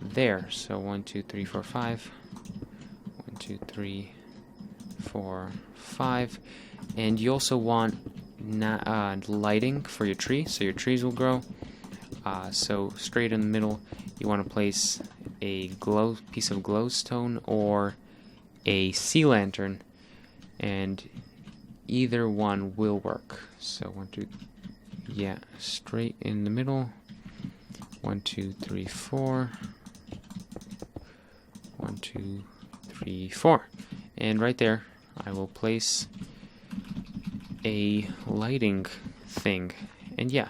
there. So 1, 2, 3, 4, 5. 1, 2, 3, 4, 5. And you also want lighting for your tree, so your trees will grow. So straight in the middle, you want to place a piece of glowstone or a sea lantern, and either one will work. So 1, 2, yeah, straight in the middle. 1, 2, 3, 4. 1, 2, 3, 4. And right there, I will place a lighting thing. And yeah,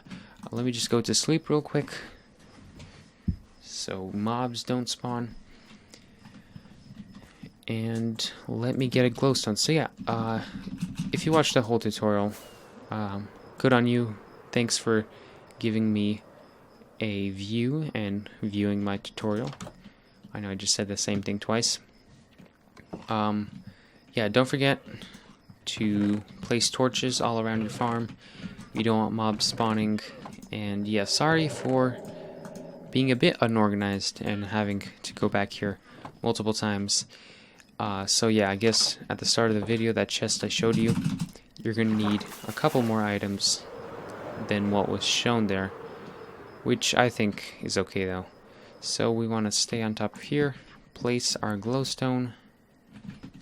let me just go to sleep real quick so mobs don't spawn. And let me get a glowstone. So yeah, if you watched the whole tutorial, good on you. Thanks for giving me a view and viewing my tutorial. I know I just said the same thing twice. Yeah, don't forget to place torches all around your farm. You don't want mobs spawning. And yeah, sorry for being a bit unorganized and having to go back here multiple times. So yeah, I guess at the start of the video, that chest I showed you, you're going to need a couple more items than what was shown there, which I think is okay though. So we want to stay on top of here, place our glowstone,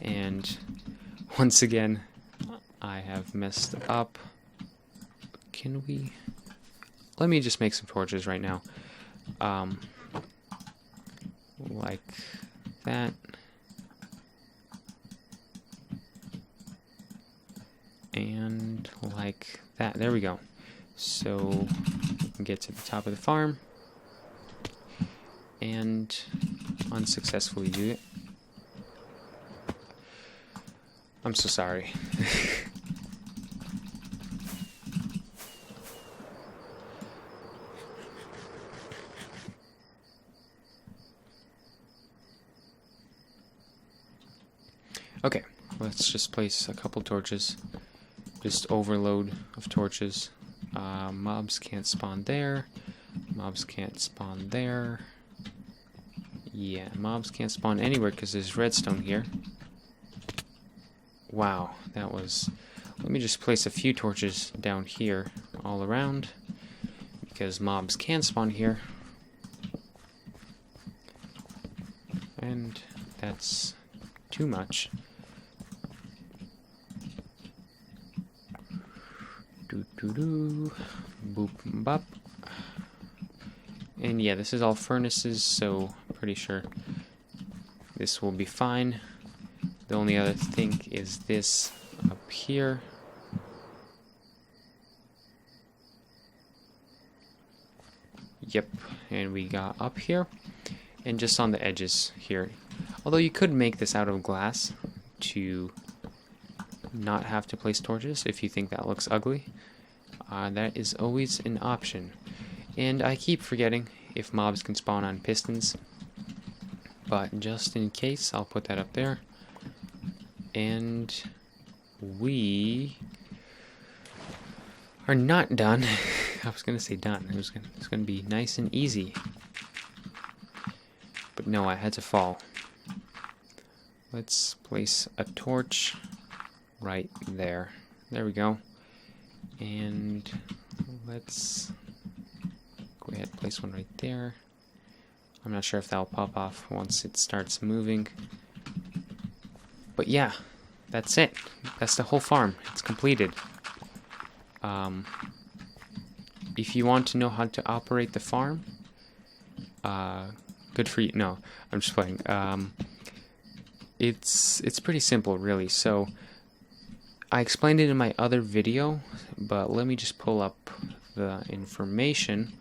and once again, I have messed up. Can we... Let me just make some torches right now. Like that. And like that. There we go. So we can get to the top of the farm and unsuccessfully do it. I'm so sorry. Okay, let's just place a couple torches. Just overload of torches. Mobs can't spawn there. Mobs can't spawn there. Yeah, mobs can't spawn anywhere because there's redstone here. Wow, that was... Let me just place a few torches down here all around because mobs can spawn here. And that's too much. Boop, bop. And yeah, this is all furnaces, so pretty sure this will be fine. The only other thing is this up here. Yep, and we got up here, and just on the edges here. Although you could make this out of glass to not have to place torches if you think that looks ugly. That is always an option. And I keep forgetting if mobs can spawn on pistons, but just in case, I'll put that up there. And we are not done. I was gonna say done. It's gonna be nice and easy, but no, I had to fall. Let's place a torch right there. There we go. And let's go ahead and place one right there. I'm not sure if that'll pop off once it starts moving. But yeah, that's it. That's the whole farm. It's completed. If you want to know how to operate the farm, good for you. No, I'm just playing. It's pretty simple, really. So I explained it in my other video, but let me just pull up the information.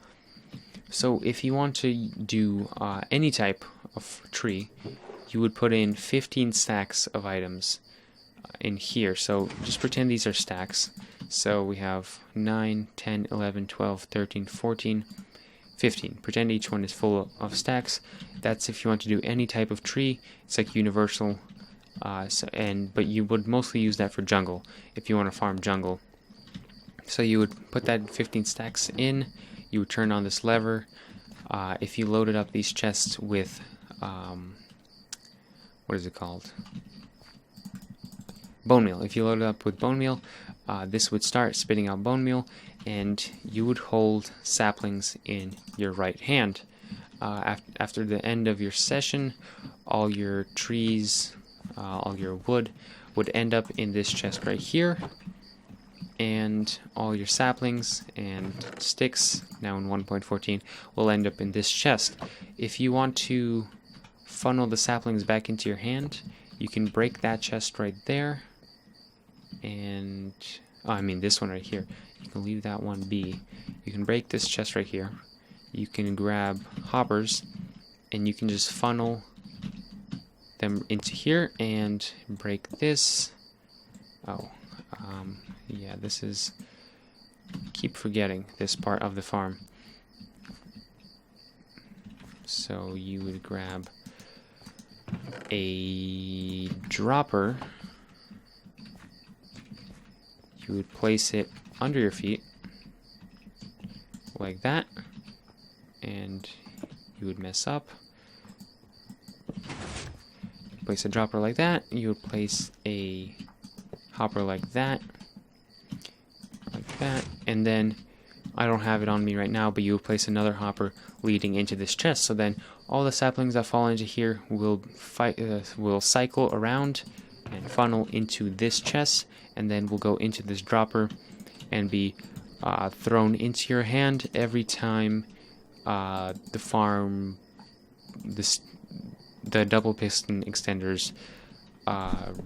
So if you want to do any type of tree, you would put in 15 stacks of items in here. So just pretend these are stacks. So we have 9, 10, 11, 12, 13, 14, 15. Pretend each one is full of stacks. That's if you want to do any type of tree. It's like universal. But you would mostly use that for jungle if you want to farm jungle. So you would put that 15 stacks in. You would turn on this lever. If you loaded up these chests with what is it called? Bone meal. If you load it up with bone meal, this would start spitting out bone meal, and you would hold saplings in your right hand. After the end of your session, all your trees, all your wood would end up in this chest right here, and all your saplings and sticks, now in 1.14, will end up in this chest. If you want to funnel the saplings back into your hand, you can break that chest right there, and I mean this one right here. You can leave that one be. You can break this chest right here. You can grab hoppers, and you can just funnel them into here and break this. Yeah, this is, keep forgetting this part of the farm. So you would grab a dropper, you would place it under your feet like that, and you would mess up. Place a dropper like that, you would place a hopper like that, and then I don't have it on me right now, but you would place another hopper leading into this chest. So then all the saplings that fall into here will cycle around and funnel into this chest, and then will go into this dropper and be thrown into your hand every time the double piston extenders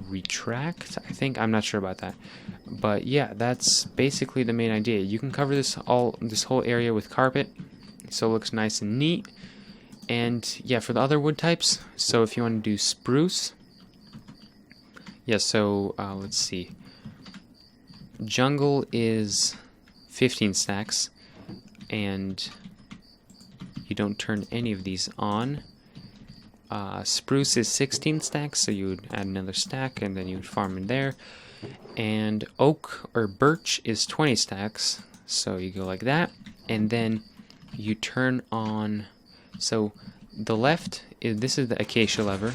retract, I think. I'm not sure about that, but yeah, that's basically the main idea. You can cover this whole area with carpet, so it looks nice and neat. And yeah, for the other wood types, so if you want to do spruce, yeah, so let's see, jungle is 15 stacks, and you don't turn any of these on. Spruce is 16 stacks, so you would add another stack and then you would farm in there. And oak or birch is 20 stacks, so you go like that, and then you turn on. So the left is, this is the acacia lever,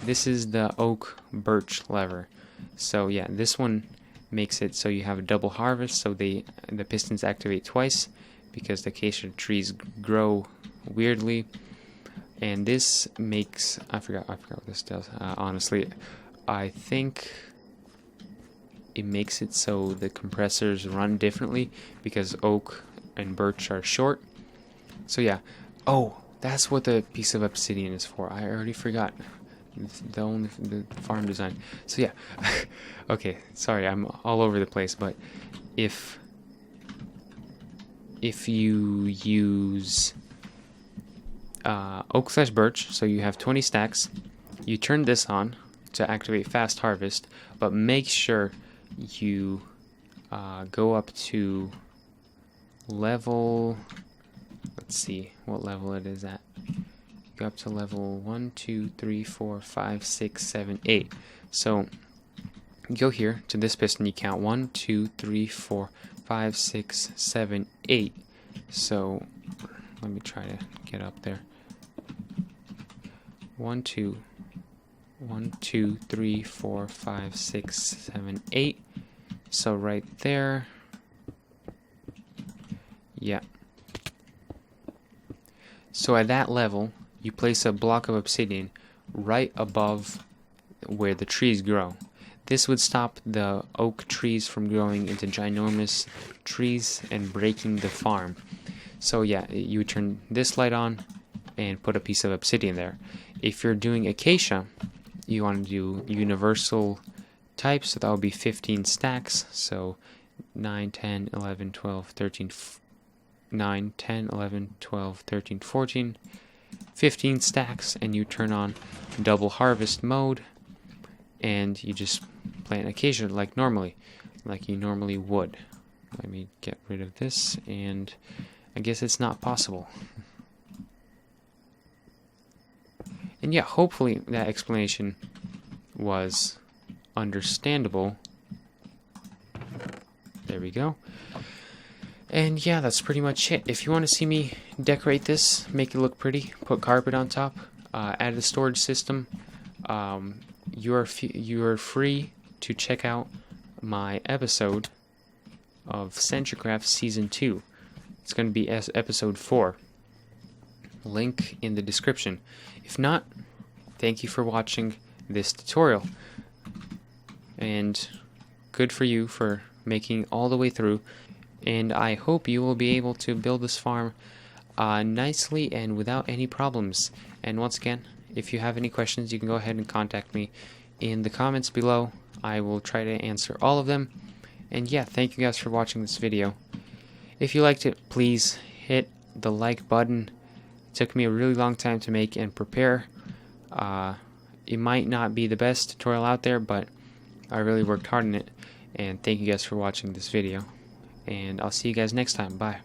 this is the oak birch lever. So yeah, this one makes it so you have a double harvest, so the pistons activate twice because the acacia trees grow weirdly. And this makes, I forgot what this does. Honestly, I think it makes it so the compressors run differently because oak and birch are short. So yeah. Oh, that's what the piece of obsidian is for. I already forgot. The farm design. So yeah. Okay, sorry, I'm all over the place, but if you use oak/birch, so you have 20 stacks, you turn this on to activate fast harvest, but make sure you go up to level, let's see what level it is at. Go up to level 1, 2, 3, 4, 5, 6, 7, 8. So go here to this piston, you count 1, 2, 3, 4, 5, 6, 7, 8. So let me try to get up there. 1, 2, 3, 4, 5, 6, 7, 8. So right there. Yeah. So at that level, you place a block of obsidian right above where the trees grow. This would stop the oak trees from growing into ginormous trees and breaking the farm. So yeah, you would turn this light on and put a piece of obsidian there. If you're doing acacia, you want to do universal types, so that would be 15 stacks. So 9, 10, 11, 12, 13, 9, 10, 11, 12, 13, 14, 15 stacks, and you turn on double harvest mode, and you just plant acacia like you normally would. Let me get rid of this, and I guess it's not possible. And yeah, hopefully that explanation was understandable. There we go. And yeah, that's pretty much it. If you want to see me decorate this, make it look pretty, put carpet on top, add a storage system, you are free to check out my episode of CentriCraft Season 2. It's going to be episode 4. Link in the description. If not, thank you for watching this tutorial. And good for you for making all the way through. And I hope you will be able to build this farm nicely and without any problems. And once again, if you have any questions, you can go ahead and contact me in the comments below. I will try to answer all of them. And yeah, thank you guys for watching this video. If you liked it, please hit the like button. It took me a really long time to make and prepare. It might not be the best tutorial out there, but I really worked hard on it. And thank you guys for watching this video. And I'll see you guys next time. Bye.